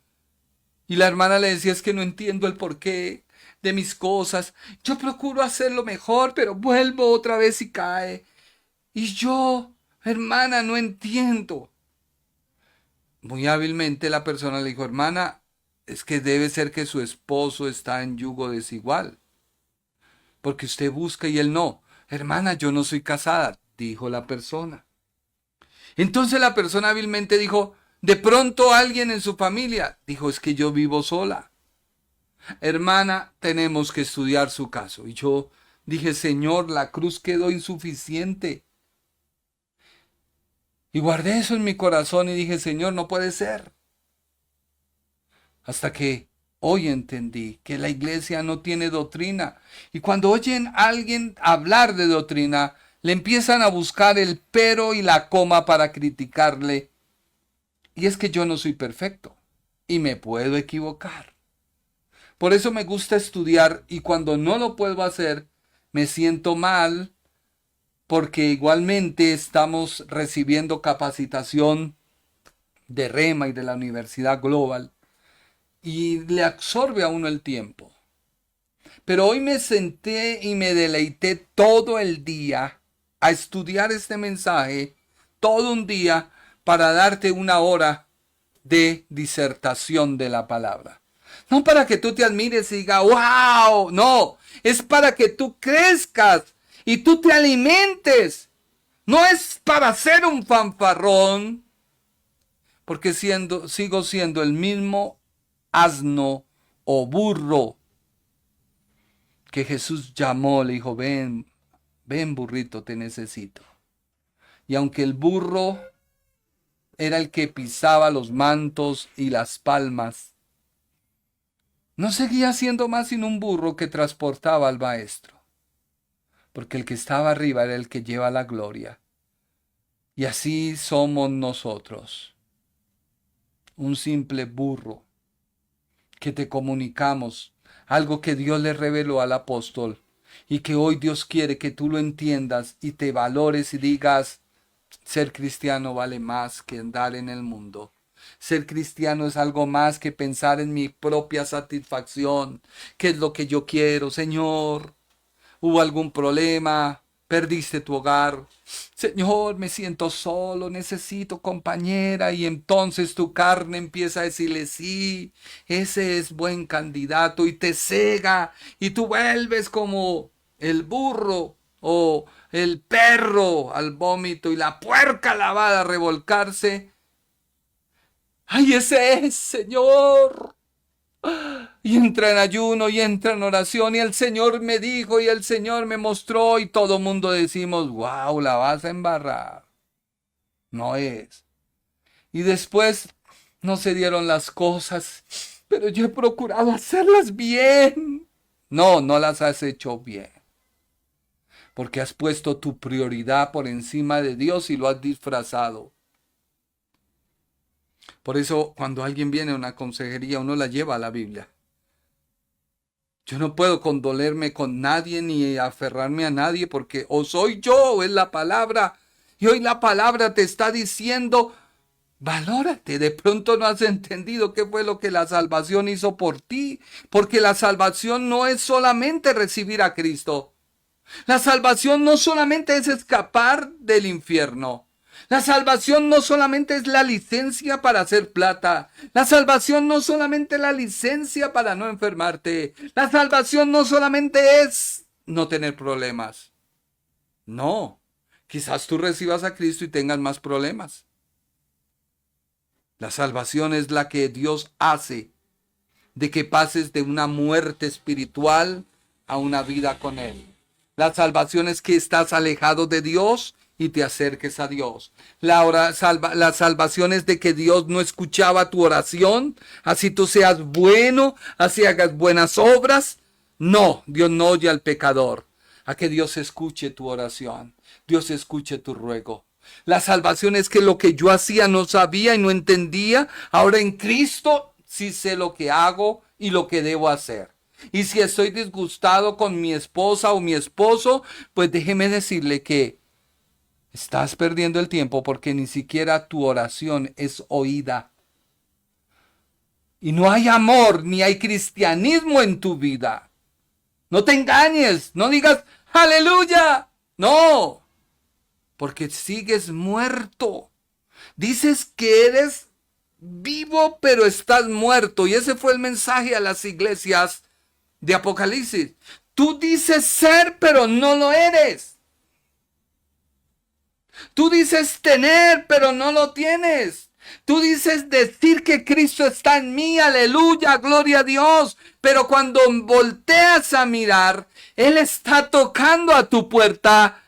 Y la hermana le decía, es que no entiendo el porqué de mis cosas. Yo procuro hacerlo mejor, pero vuelvo otra vez y cae. Y yo, hermana, no entiendo. Muy hábilmente la persona le dijo, hermana, es que debe ser que su esposo está en yugo desigual. Porque usted busca y él no. Hermana, yo no soy casada, dijo la persona. Entonces la persona hábilmente dijo, de pronto alguien en su familia. Dijo, es que yo vivo sola. Hermana, tenemos que estudiar su caso. Y yo dije, Señor, la cruz quedó insuficiente. Y guardé eso en mi corazón y dije, Señor, no puede ser. Hasta que hoy entendí que la iglesia no tiene doctrina. Y cuando oyen a alguien hablar de doctrina, le empiezan a buscar el pero y la coma para criticarle. Y es que yo no soy perfecto y me puedo equivocar. Por eso me gusta estudiar y cuando no lo puedo hacer, me siento mal porque igualmente estamos recibiendo capacitación de Rema y de la Universidad Global y le absorbe a uno el tiempo. Pero hoy me senté y me deleité todo el día a estudiar este mensaje, todo un día, para darte una hora de disertación de la palabra. No para que tú te admires y digas, wow, no, es para que tú crezcas y tú te alimentes. No es para ser un fanfarrón, porque sigo siendo el mismo asno o burro que Jesús llamó, le dijo, ven burrito, te necesito. Y aunque el burro era el que pisaba los mantos y las palmas, no seguía siendo más sino un burro que transportaba al maestro, porque el que estaba arriba era el que lleva la gloria. Y así somos nosotros, un simple burro que te comunicamos algo que Dios le reveló al apóstol y que hoy Dios quiere que tú lo entiendas y te valores y digas, ser cristiano vale más que andar en el mundo. Ser cristiano es algo más que pensar en mi propia satisfacción. ¿Qué es lo que yo quiero, Señor? ¿Hubo algún problema? ¿Perdiste tu hogar? Señor, me siento solo, necesito compañera. Y entonces tu carne empieza a decirle, sí, ese es buen candidato y te cega y tú vuelves como el burro o el perro al vómito y la puerca lavada a revolcarse. ¡Ay, ese es, Señor! Y entra en ayuno y entra en oración y el Señor me dijo y el Señor me mostró y todo el mundo decimos, wow, la vas a embarrar. No es. Y después no se dieron las cosas, pero yo he procurado hacerlas bien. No, no las has hecho bien. Porque has puesto tu prioridad por encima de Dios y lo has disfrazado. Por eso cuando alguien viene a una consejería, uno la lleva a la Biblia. Yo no puedo condolerme con nadie ni aferrarme a nadie porque o soy yo o es la palabra. Y hoy la palabra te está diciendo, valórate. De pronto no has entendido qué fue lo que la salvación hizo por ti. Porque la salvación no es solamente recibir a Cristo. La salvación no solamente es escapar del infierno. La salvación no solamente es la licencia para hacer plata. La salvación no solamente es la licencia para no enfermarte. La salvación no solamente es no tener problemas. No, quizás tú recibas a Cristo y tengas más problemas. La salvación es la que Dios hace de que pases de una muerte espiritual a una vida con Él. La salvación es que estás alejado de Dios y te acerques a Dios. La salvación es de que Dios no escuchaba tu oración, así tú seas bueno, así hagas buenas obras. No, Dios no oye al pecador. A que Dios escuche tu oración, Dios escuche tu ruego. La salvación es que lo que yo hacía no sabía y no entendía, ahora en Cristo sí sé lo que hago y lo que debo hacer. Y si estoy disgustado con mi esposa o mi esposo, pues déjeme decirle que estás perdiendo el tiempo porque ni siquiera tu oración es oída. Y no hay amor ni hay cristianismo en tu vida. No te engañes, no digas aleluya. No, porque sigues muerto. Dices que eres vivo pero estás muerto. Y ese fue el mensaje a las iglesias de Apocalipsis. Tú dices ser pero no lo eres. Tú dices tener, pero no lo tienes. Tú dices decir que Cristo está en mí, aleluya, gloria a Dios. Pero cuando volteas a mirar, Él está tocando a tu puerta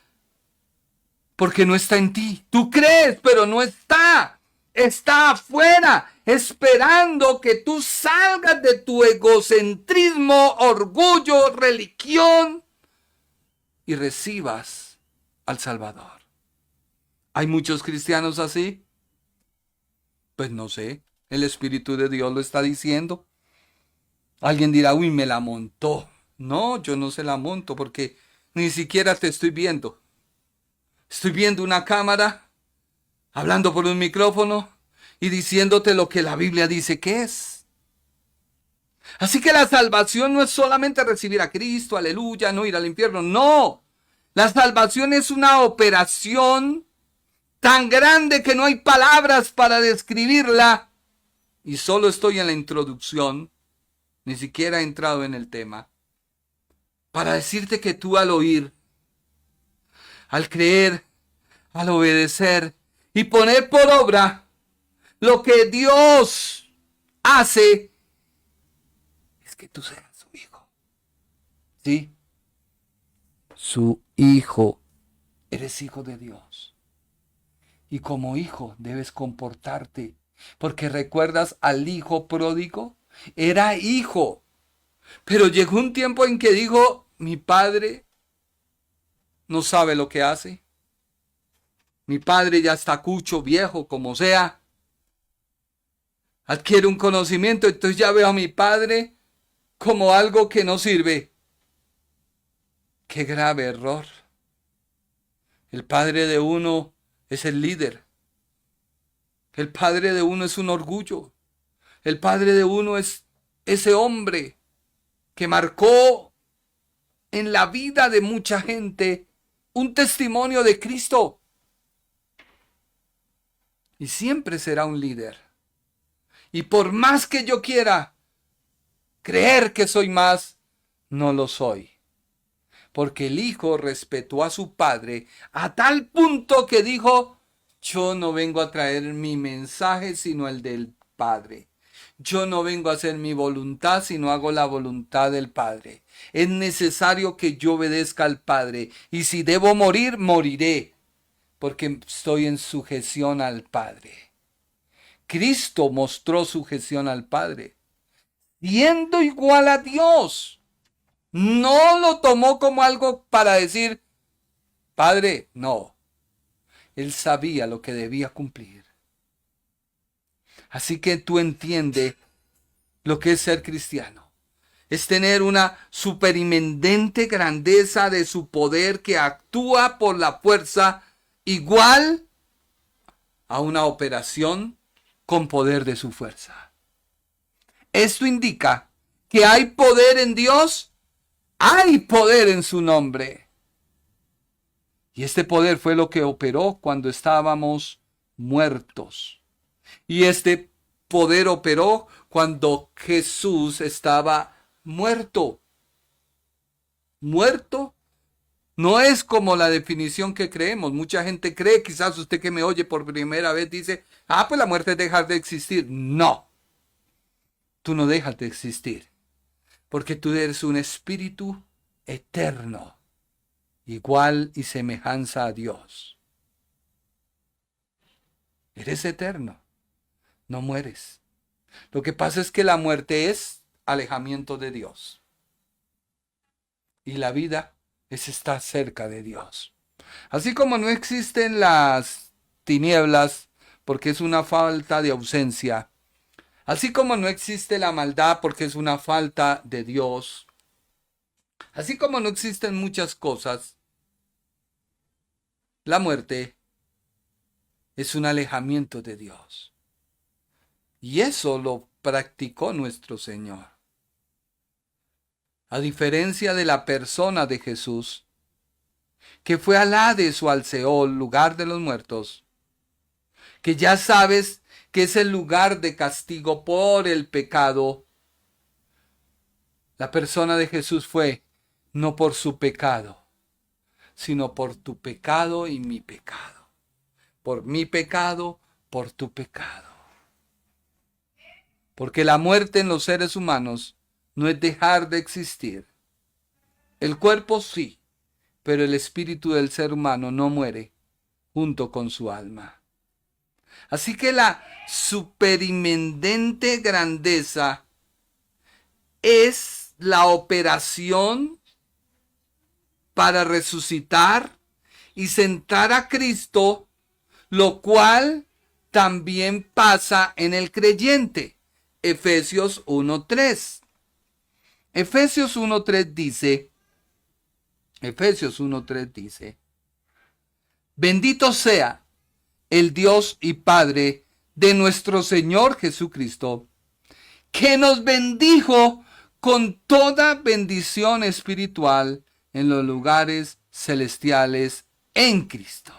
porque no está en ti. Tú crees, pero no está. Está afuera, esperando que tú salgas de tu egocentrismo, orgullo, religión y recibas al Salvador. ¿Hay muchos cristianos así? Pues no sé, el Espíritu de Dios lo está diciendo. Alguien dirá, uy, me la montó. No, yo no se la monto porque ni siquiera te estoy viendo. Estoy viendo una cámara, hablando por un micrófono y diciéndote lo que la Biblia dice que es. Así que la salvación no es solamente recibir a Cristo, aleluya, no ir al infierno. No, la salvación es una operación tan grande que no hay palabras para describirla. Y solo estoy en la introducción, ni siquiera he entrado en el tema, para decirte que tú al oír, al creer, al obedecer y poner por obra lo que Dios hace, es que tú seas su hijo. ¿Sí? Su hijo. Eres hijo de Dios. Y como hijo debes comportarte. Porque recuerdas al hijo pródigo. Era hijo. Pero llegó un tiempo en que dijo, mi padre no sabe lo que hace. Mi padre ya está cucho, viejo, como sea. Adquiere un conocimiento, entonces ya veo a mi padre como algo que no sirve. Qué grave error. El padre de uno es el líder. El padre de uno es un orgullo. El padre de uno es ese hombre que marcó en la vida de mucha gente un testimonio de Cristo. Y siempre será un líder. Y por más que yo quiera creer que soy más, no lo soy. Porque el hijo respetó a su padre a tal punto que dijo, yo no vengo a traer mi mensaje sino el del padre. yo no vengo a hacer mi voluntad, sino hago la voluntad del Padre. Es necesario que yo obedezca al Padre. Y si debo morir, moriré, porque estoy en sujeción al Padre. Cristo mostró sujeción al Padre, siendo igual a Dios. No lo tomó como algo para decir, Padre, no. Él sabía lo que debía cumplir. Así que tú entiendes lo que es ser cristiano. Es tener una superinminente grandeza de su poder que actúa por la fuerza igual a una operación con poder de su fuerza. Esto indica que hay poder en Dios, hay poder en su nombre. Y este poder fue lo que operó cuando estábamos muertos. Y este poder operó cuando Jesús estaba muerto. Muerto no es como la definición que creemos. Mucha gente cree, quizás usted que me oye por primera vez dice, pues la muerte es dejar de existir. No, tú no dejas de existir, porque tú eres un espíritu eterno, igual y semejanza a Dios. Eres eterno, no mueres. Lo que pasa es que la muerte es alejamiento de Dios. Y la vida es estar cerca de Dios. Así como no existen las tinieblas, porque es una falta de ausencia. Así como no existe la maldad, porque es una falta de Dios. Así como no existen muchas cosas, la muerte es un alejamiento de Dios. Y eso lo practicó nuestro Señor. A diferencia de la persona de Jesús, que fue al Hades o al Seol, lugar de los muertos, que ya sabes que es el lugar de castigo por el pecado, la persona de Jesús fue no por su pecado, sino por tu pecado y mi pecado. Por mi pecado, por tu pecado. Porque la muerte en los seres humanos no es dejar de existir. El cuerpo sí, pero el espíritu del ser humano no muere junto con su alma. Así que la superinminente grandeza es la operación para resucitar y sentar a Cristo, lo cual también pasa en el creyente. Efesios 1:3. Efesios 1:3 dice, bendito sea el Dios y Padre de nuestro Señor Jesucristo, que nos bendijo con toda bendición espiritual en los lugares celestiales en Cristo.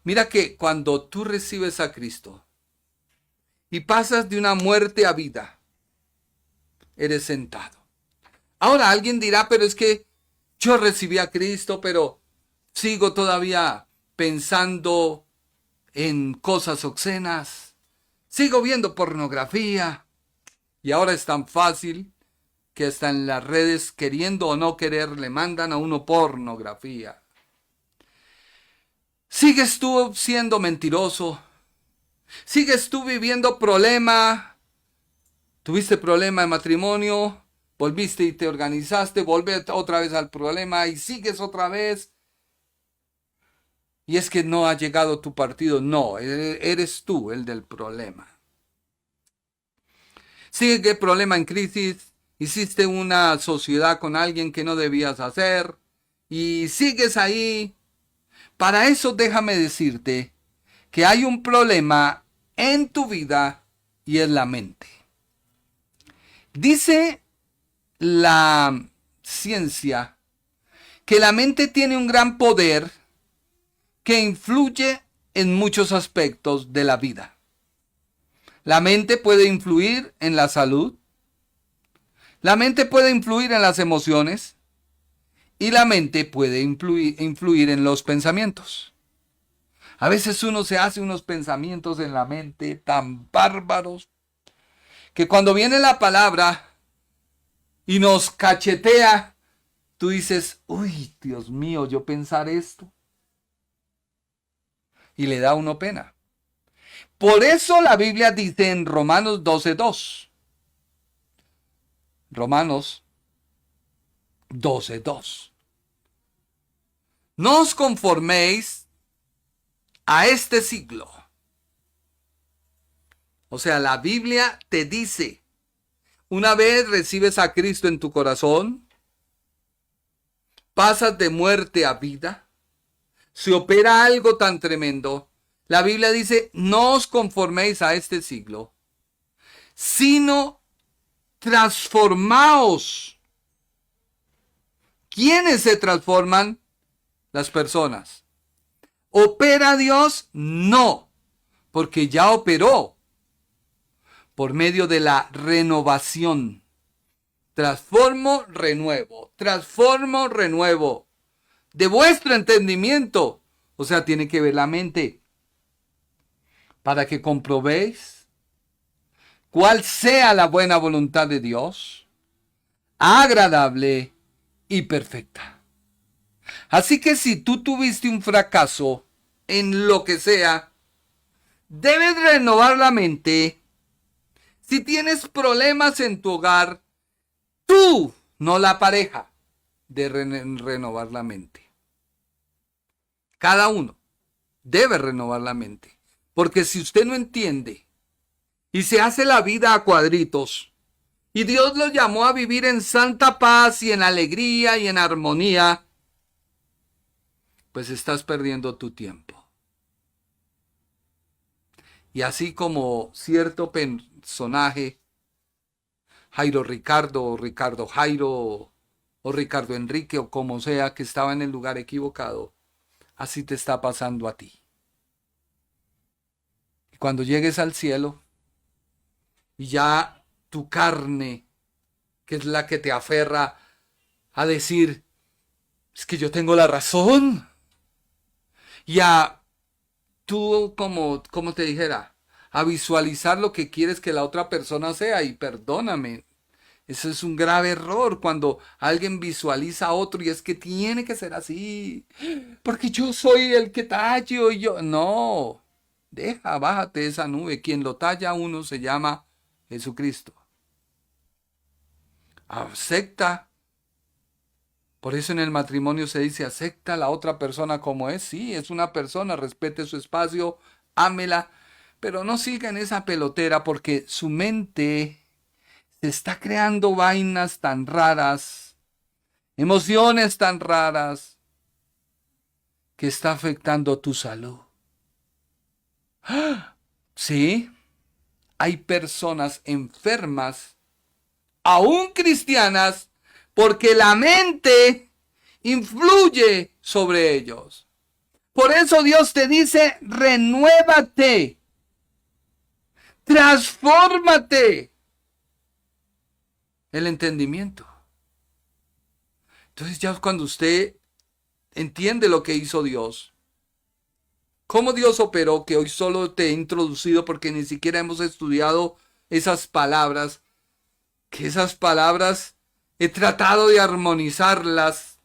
Mira que cuando tú recibes a Cristo y pasas de una muerte a vida, eres sentado. Ahora alguien dirá, pero es que yo recibí a Cristo, pero sigo todavía pensando en cosas obscenas. Sigo viendo pornografía. Y ahora es tan fácil que hasta en las redes, queriendo o no querer, le mandan a uno pornografía. ¿Sigues tú siendo mentiroso? ¿Sigues tú viviendo problema? ¿Tuviste problema de matrimonio? Volviste y te organizaste, volvés otra vez al problema y sigues otra vez. Y es que no ha llegado tu partido. No, eres tú el del problema. Sigue el problema en crisis. Hiciste una sociedad con alguien que no debías hacer. Y sigues ahí. Para eso déjame decirte que hay un problema en tu vida y es la mente. Dice la ciencia que la mente tiene un gran poder que influye en muchos aspectos de la vida. La mente puede influir en la salud, la mente puede influir en las emociones y la mente puede influir en los pensamientos. A veces uno se hace unos pensamientos en la mente tan bárbaros que cuando viene la palabra y nos cachetea, tú dices, uy, Dios mío, yo pensar esto. Y le da a uno pena. Por eso la Biblia dice en Romanos 12:2. Romanos 12:2. No os conforméis a este siglo. O sea, la Biblia te dice, una vez recibes a Cristo en tu corazón, pasas de muerte a vida, se opera algo tan tremendo. La Biblia dice, no os conforméis a este siglo, sino transformaos. ¿Quiénes se transforman? Las personas. ¿Opera Dios? No, porque ya operó por medio de la renovación. Transformo, renuevo. Transformo, renuevo. De vuestro entendimiento. O sea, tiene que ver la mente. Para que comprobéis cuál sea la buena voluntad de Dios, agradable y perfecta. Así que si tú tuviste un fracaso en lo que sea, debes renovar la mente. Si tienes problemas en tu hogar, tú, no la pareja, de renovar la mente. Cada uno debe renovar la mente. Porque si usted no entiende y se hace la vida a cuadritos, y Dios lo llamó a vivir en santa paz y en alegría y en armonía, pues estás perdiendo tu tiempo. Y así como cierto personaje, Jairo Ricardo, o Ricardo Jairo, o Ricardo Enrique, o como sea, que estaba en el lugar equivocado, así te está pasando a ti. Y cuando llegues al cielo, y ya tu carne, que es la que te aferra a decir, es que yo tengo la razón, y a tú, como te dijera, a visualizar lo que quieres que la otra persona sea. Y perdóname, eso es un grave error cuando alguien visualiza a otro y es que tiene que ser así, porque yo soy el que tallo y yo. No, bájate de esa nube. Quien lo talla a uno se llama Jesucristo. Acepta. Por eso en el matrimonio se dice, acepta a la otra persona como es. Sí, es una persona, respete su espacio, ámela, pero no siga en esa pelotera porque su mente se está creando vainas tan raras, emociones tan raras, que está afectando tu salud. ¡Ah! Sí, hay personas enfermas, aún cristianas, porque la mente influye sobre ellos. Por eso Dios te dice, renuévate, transfórmate el entendimiento. Entonces ya cuando usted entiende lo que hizo Dios, cómo Dios operó, que hoy solo te he introducido porque ni siquiera hemos estudiado esas palabras, que esas palabras he tratado de armonizarlas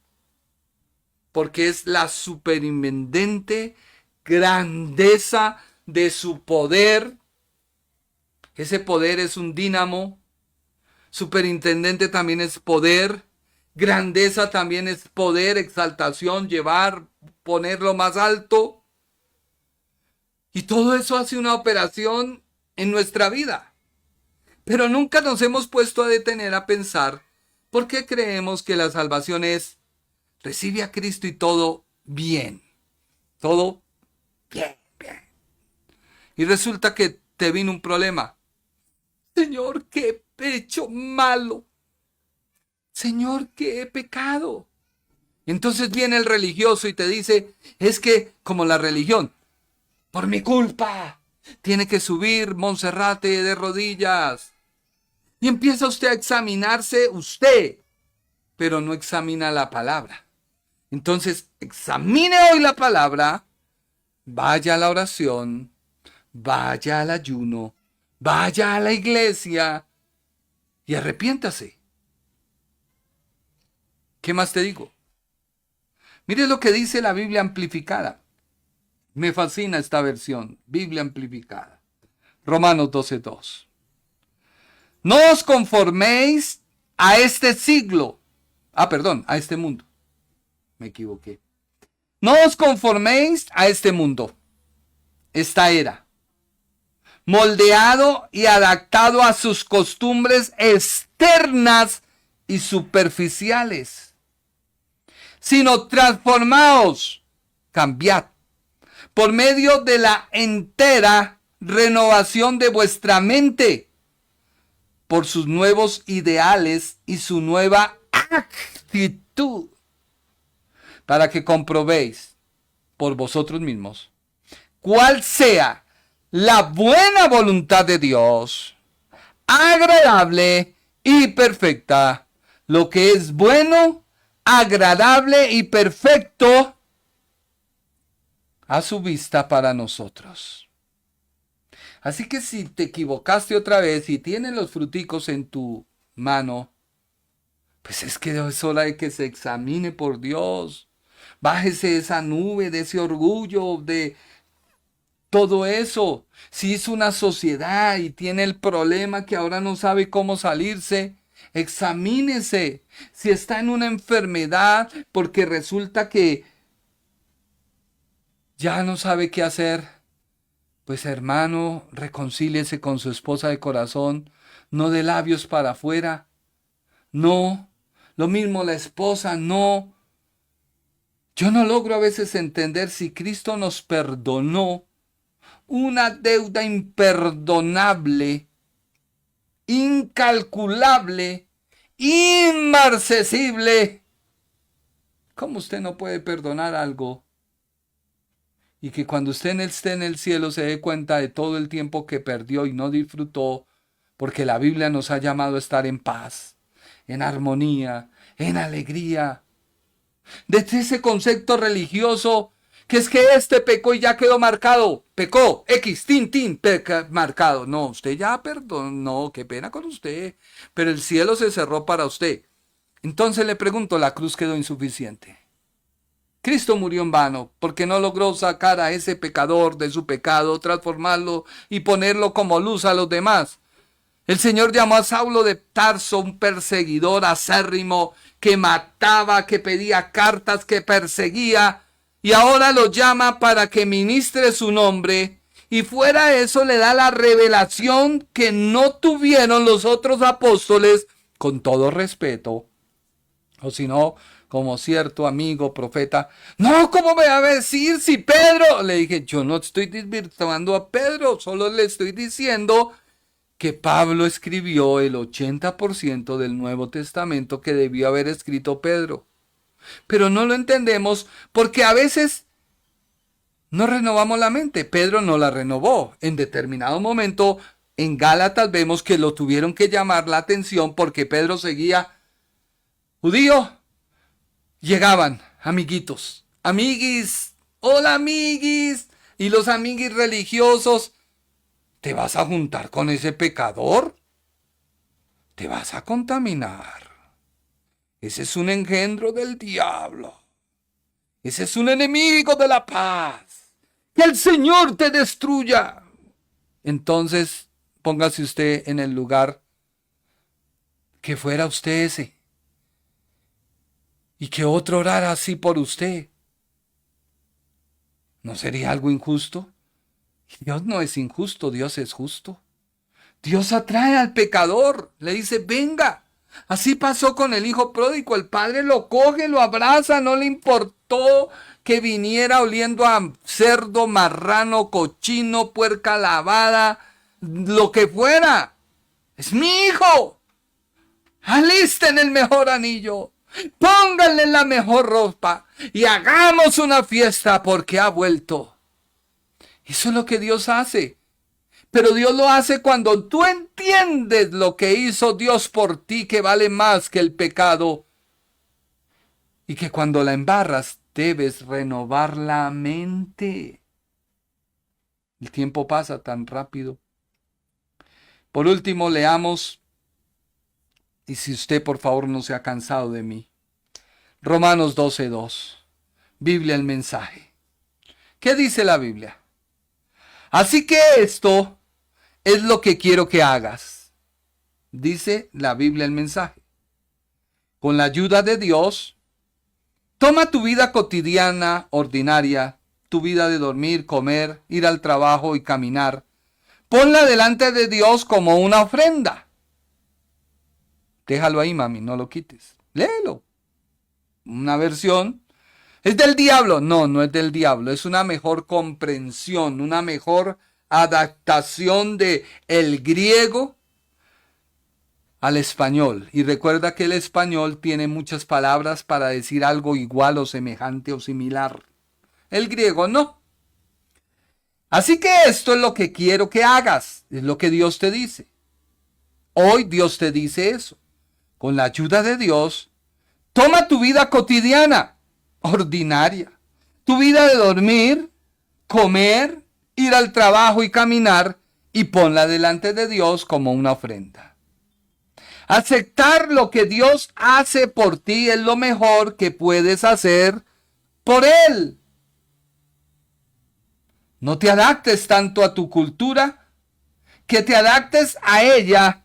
porque es la superintendente grandeza de su poder. Ese poder es un dínamo. Superintendente también es poder. Grandeza también es poder, exaltación, llevar, ponerlo más alto. Y todo eso hace una operación en nuestra vida. Pero nunca nos hemos puesto a detener a pensar por qué creemos que la salvación es recibe a Cristo y todo bien. Todo bien. Y resulta que te vino un problema. Señor, ¿qué he hecho malo? Señor, ¿qué he pecado? Entonces viene el religioso y te dice, es que como la religión, por mi culpa, tiene que subir Monserrate de rodillas. Y empieza usted a examinarse usted, pero no examina la palabra. Entonces, examine hoy la palabra, vaya a la oración, vaya al ayuno, Vaya a la iglesia y arrepiéntase. ¿Qué más te digo? Mire lo que dice la Biblia amplificada. Me fascina esta versión, Biblia amplificada. Romanos 12:2. No os conforméis a este siglo. Perdón, a este mundo. Me equivoqué. No os conforméis a este mundo, esta era, moldeado y adaptado a sus costumbres externas y superficiales, sino transformaos, cambiad, por medio de la entera renovación de vuestra mente, por sus nuevos ideales y su nueva actitud, para que comprobéis por vosotros mismos cuál sea la buena voluntad de Dios, agradable y perfecta. Lo que es bueno, agradable y perfecto a su vista para nosotros. Así que si te equivocaste otra vez y tienes los fruticos en tu mano, pues es que es hora de que se examine por Dios. Bájese esa nube de ese orgullo, de todo eso. Si es una sociedad y tiene el problema que ahora no sabe cómo salirse, examínese. Si está en una enfermedad porque resulta que ya no sabe qué hacer, pues hermano, reconcíliese con su esposa de corazón, no de labios para afuera. No, lo mismo la esposa, no. Yo no logro a veces entender si Cristo nos perdonó una deuda imperdonable, incalculable, inmarcesible. ¿Cómo usted no puede perdonar algo? Y que cuando usted esté en el cielo se dé cuenta de todo el tiempo que perdió y no disfrutó, porque la Biblia nos ha llamado a estar en paz, en armonía, en alegría. Desde ese concepto religioso que es que este pecó y ya quedó marcado. Pecó, X, marcado. No, usted ya perdonó, qué pena con usted. Pero el cielo se cerró para usted. Entonces le pregunto, la cruz quedó insuficiente. Cristo murió en vano porque no logró sacar a ese pecador de su pecado, transformarlo y ponerlo como luz a los demás. El Señor llamó a Saulo de Tarso, un perseguidor acérrimo que mataba, que pedía cartas, que perseguía, y ahora lo llama para que ministre su nombre, y fuera eso le da la revelación que no tuvieron los otros apóstoles, con todo respeto, o si no, como cierto amigo profeta. No, ¿cómo me va a decir si Pedro? Le dije, yo no estoy desvirtuando a Pedro, solo le estoy diciendo que Pablo escribió el 80% del Nuevo Testamento que debió haber escrito Pedro. Pero no lo entendemos porque a veces no renovamos la mente. Pedro no la renovó. En determinado momento, en Gálatas vemos que lo tuvieron que llamar la atención porque Pedro seguía judío. Llegaban amiguitos, amiguis, hola amiguis, y los amiguis religiosos. ¿Te vas a juntar con ese pecador? Te vas a contaminar. Ese es un engendro del diablo. Ese es un enemigo de la paz. Que el Señor te destruya. Entonces, póngase usted en el lugar que fuera usted ese. Y que otro orara así por usted. ¿No sería algo injusto? Dios no es injusto, Dios es justo. Dios atrae al pecador, le dice, venga. Así pasó con el hijo pródigo, el padre lo coge, lo abraza, no le importó que viniera oliendo a cerdo, marrano, cochino, puerca lavada, lo que fuera. Es mi hijo. Alisten el mejor anillo, pónganle la mejor ropa y hagamos una fiesta porque ha vuelto. Eso es lo que Dios hace. Pero Dios lo hace cuando tú entiendes lo que hizo Dios por ti, que vale más que el pecado. Y que cuando la embarras debes renovar la mente. El tiempo pasa tan rápido. Por último, leamos, y si usted por favor no se ha cansado de mí, Romanos 12:2, Biblia el mensaje. ¿Qué dice la Biblia? Así que esto es lo que quiero que hagas, dice la Biblia el mensaje. Con la ayuda de Dios, toma tu vida cotidiana, ordinaria, tu vida de dormir, comer, ir al trabajo y caminar. Ponla delante de Dios como una ofrenda. Déjalo ahí, mami, no lo quites. Léelo. Una versión. ¿Es del diablo? No, no es del diablo. Es una mejor comprensión, una mejor adaptación de el griego al español. Y recuerda que el español tiene muchas palabras para decir algo igual o semejante o similar. El griego no. Así que esto es lo que quiero que hagas. Es lo que Dios te dice. Hoy Dios te dice eso. Con la ayuda de Dios, toma tu vida cotidiana, ordinaria. Tu vida de dormir, comer, ir al trabajo y caminar, y ponla delante de Dios como una ofrenda. Aceptar lo que Dios hace por ti es lo mejor que puedes hacer por Él. No te adaptes tanto a tu cultura, que te adaptes a ella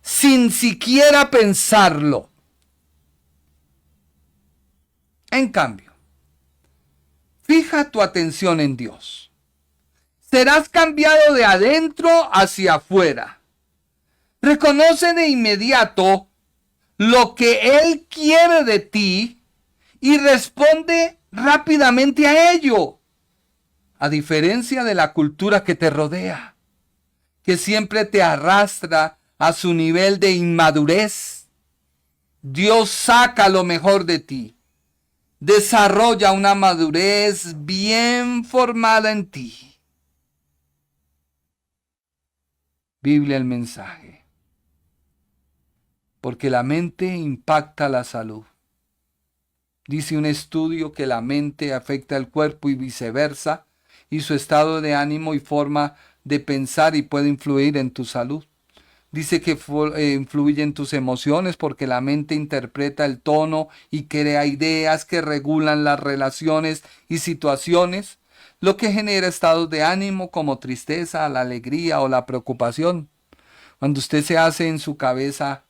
sin siquiera pensarlo. En cambio, fija tu atención en Dios. Serás cambiado de adentro hacia afuera. Reconoce de inmediato lo que Él quiere de ti y responde rápidamente a ello. A diferencia de la cultura que te rodea, que siempre te arrastra a su nivel de inmadurez, Dios saca lo mejor de ti. Desarrolla una madurez bien formada en ti. Biblia el mensaje. Porque la mente impacta la salud. Dice un estudio que la mente afecta el cuerpo y viceversa, y su estado de ánimo y forma de pensar y puede influir en tu salud. Dice que influye en tus emociones porque la mente interpreta el tono y crea ideas que regulan las relaciones y situaciones, lo que genera estados de ánimo como tristeza, la alegría o la preocupación. Cuando usted se hace en su cabeza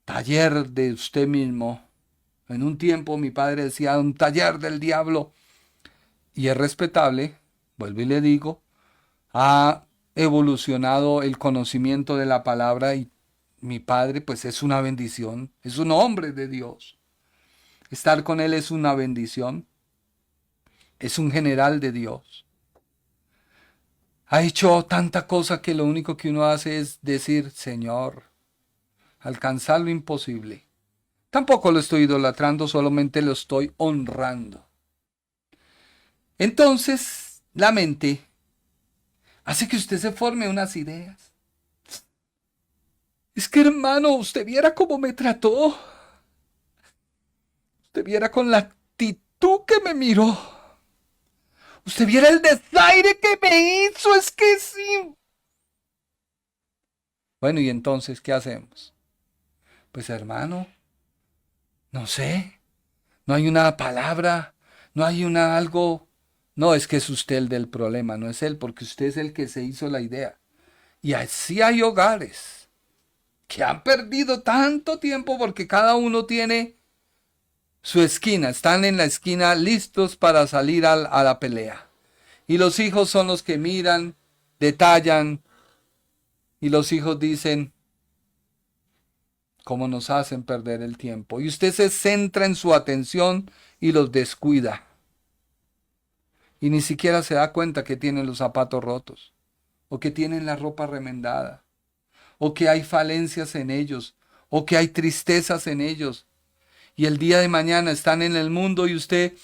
taller de usted mismo, en un tiempo mi padre decía un taller del diablo, y es respetable, vuelvo y le digo, ha evolucionado el conocimiento de la palabra y mi padre pues es una bendición, es un hombre de Dios. Estar con él es una bendición, es un general de Dios. Ha hecho tanta cosa que lo único que uno hace es decir, Señor, alcanzar lo imposible. Tampoco lo estoy idolatrando, solamente lo estoy honrando. Entonces, la mente hace que usted se forme unas ideas. Es que hermano, usted viera cómo me trató. Usted viera con la actitud que me miró. Usted viera el desaire que me hizo. Es que sí. Bueno, y entonces, ¿qué hacemos? Pues hermano, no sé. No hay una palabra. No hay algo. No, es que es usted el del problema, no es él, porque usted es el que se hizo la idea. Y así hay hogares que han perdido tanto tiempo porque cada uno tiene su esquina. Están en la esquina listos para salir a la pelea. Y los hijos son los que miran, detallan. Y los hijos dicen, cómo nos hacen perder el tiempo. Y usted se centra en su atención y los descuida. Y ni siquiera se da cuenta que tienen los zapatos rotos, o que tienen la ropa remendada, o que hay falencias en ellos, o que hay tristezas en ellos. Y el día de mañana están en el mundo y usted,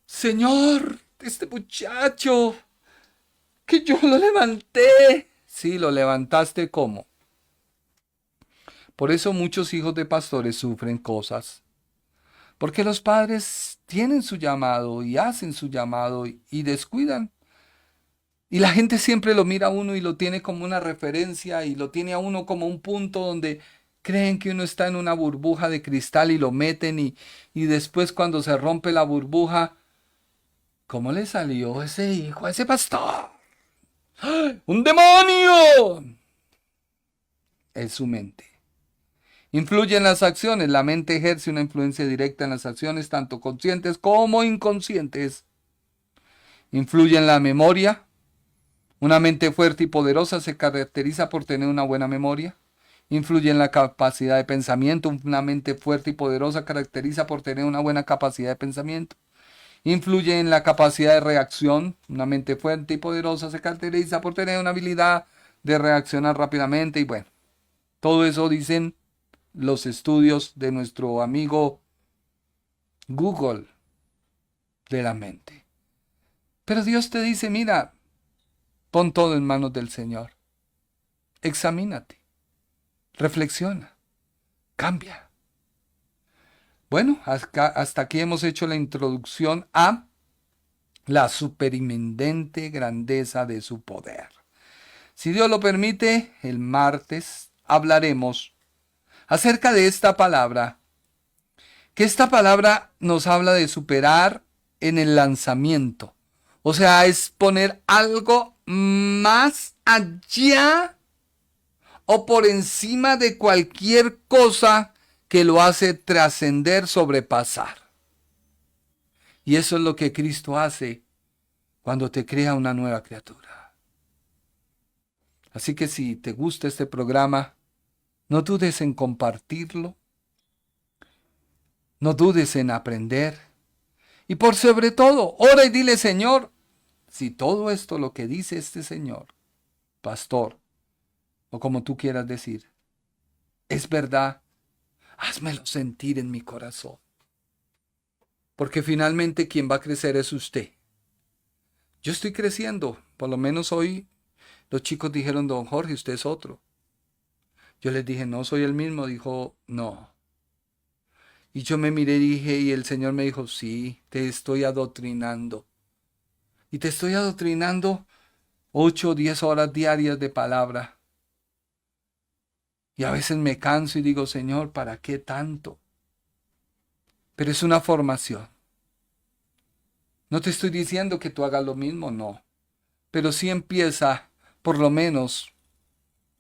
Señor, este muchacho, que yo lo levanté. Sí, lo levantaste ¿cómo? Por eso muchos hijos de pastores sufren cosas. Porque los padres tienen su llamado y hacen su llamado y descuidan. Y la gente siempre lo mira a uno y lo tiene como una referencia y lo tiene a uno como un punto donde creen que uno está en una burbuja de cristal y lo meten y después cuando se rompe la burbuja, ¿cómo le salió ese hijo a ese pastor? ¡Ah! ¡Un demonio! Es su mente. Influye en las acciones. La mente ejerce una influencia directa en las acciones, tanto conscientes como inconscientes. Influye en la memoria. Una mente fuerte y poderosa se caracteriza por tener una buena memoria. Influye en la capacidad de pensamiento. Una mente fuerte y poderosa caracteriza por tener una buena capacidad de pensamiento. Influye en la capacidad de reacción. Una mente fuerte y poderosa se caracteriza por tener una habilidad de reaccionar rápidamente. Y bueno, todo eso dicen los estudios de nuestro amigo Google de la mente. Pero Dios te dice, mira, pon todo en manos del Señor. Examínate. Reflexiona. Cambia. Bueno, hasta aquí hemos hecho la introducción a la superintendente grandeza de su poder. Si Dios lo permite, el martes hablaremos acerca de esta palabra, que esta palabra nos habla de superar en el lanzamiento. O sea, es poner algo más allá o por encima de cualquier cosa que lo hace trascender, sobrepasar. Y eso es lo que Cristo hace cuando te crea una nueva criatura. Así que si te gusta este programa, no dudes en compartirlo, no dudes en aprender y por sobre todo, ora y dile, Señor, si todo esto lo que dice este Señor, pastor, o como tú quieras decir, es verdad, házmelo sentir en mi corazón. Porque finalmente quien va a crecer es usted. Yo estoy creciendo, por lo menos hoy los chicos dijeron, don Jorge, usted es otro. Yo les dije, no soy el mismo. Dijo, no. Y yo me miré y dije, y el Señor me dijo, sí, te estoy adoctrinando. Y te estoy adoctrinando 8 o 10 horas diarias de palabra. Y a veces me canso y digo, Señor, ¿para qué tanto? Pero es una formación. No te estoy diciendo que tú hagas lo mismo, no. Pero sí empieza, por lo menos,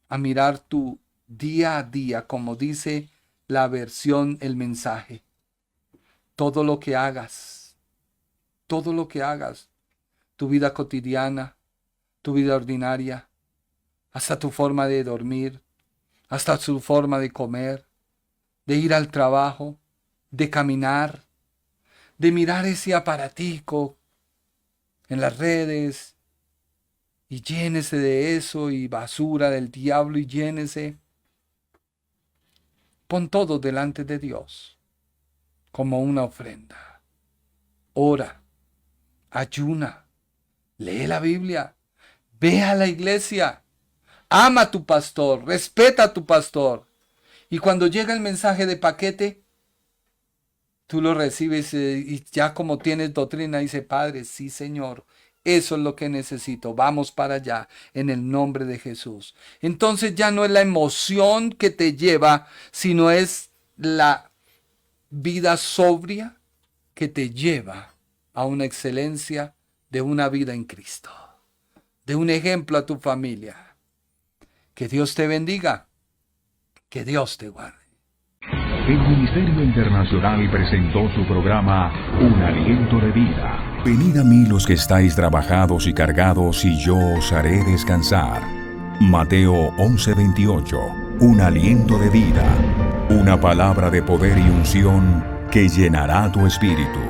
a mirar tu día a día, como dice la versión, el mensaje. Todo lo que hagas, tu vida cotidiana, tu vida ordinaria, hasta tu forma de dormir, hasta tu forma de comer, de ir al trabajo, de caminar, de mirar ese aparatico en las redes y llénese de eso y basura del diablo y llénese. Pon todo delante de Dios como una ofrenda. Ora, ayuna, lee la Biblia, ve a la iglesia, ama a tu pastor, respeta a tu pastor. Y cuando llega el mensaje de paquete, tú lo recibes y ya como tienes doctrina, dice, Padre, sí Señor, eso es lo que necesito, vamos para allá, en el nombre de Jesús. Entonces ya no es la emoción que te lleva, sino es la vida sobria que te lleva a una excelencia de una vida en Cristo, de un ejemplo a tu familia. Que Dios te bendiga, que Dios te guarde. El Ministerio Internacional presentó su programa Un Aliento de Vida. Venid a mí los que estáis trabajados y cargados, y yo os haré descansar. Mateo 11:28. Un aliento de vida. Una palabra de poder y unción que llenará tu espíritu.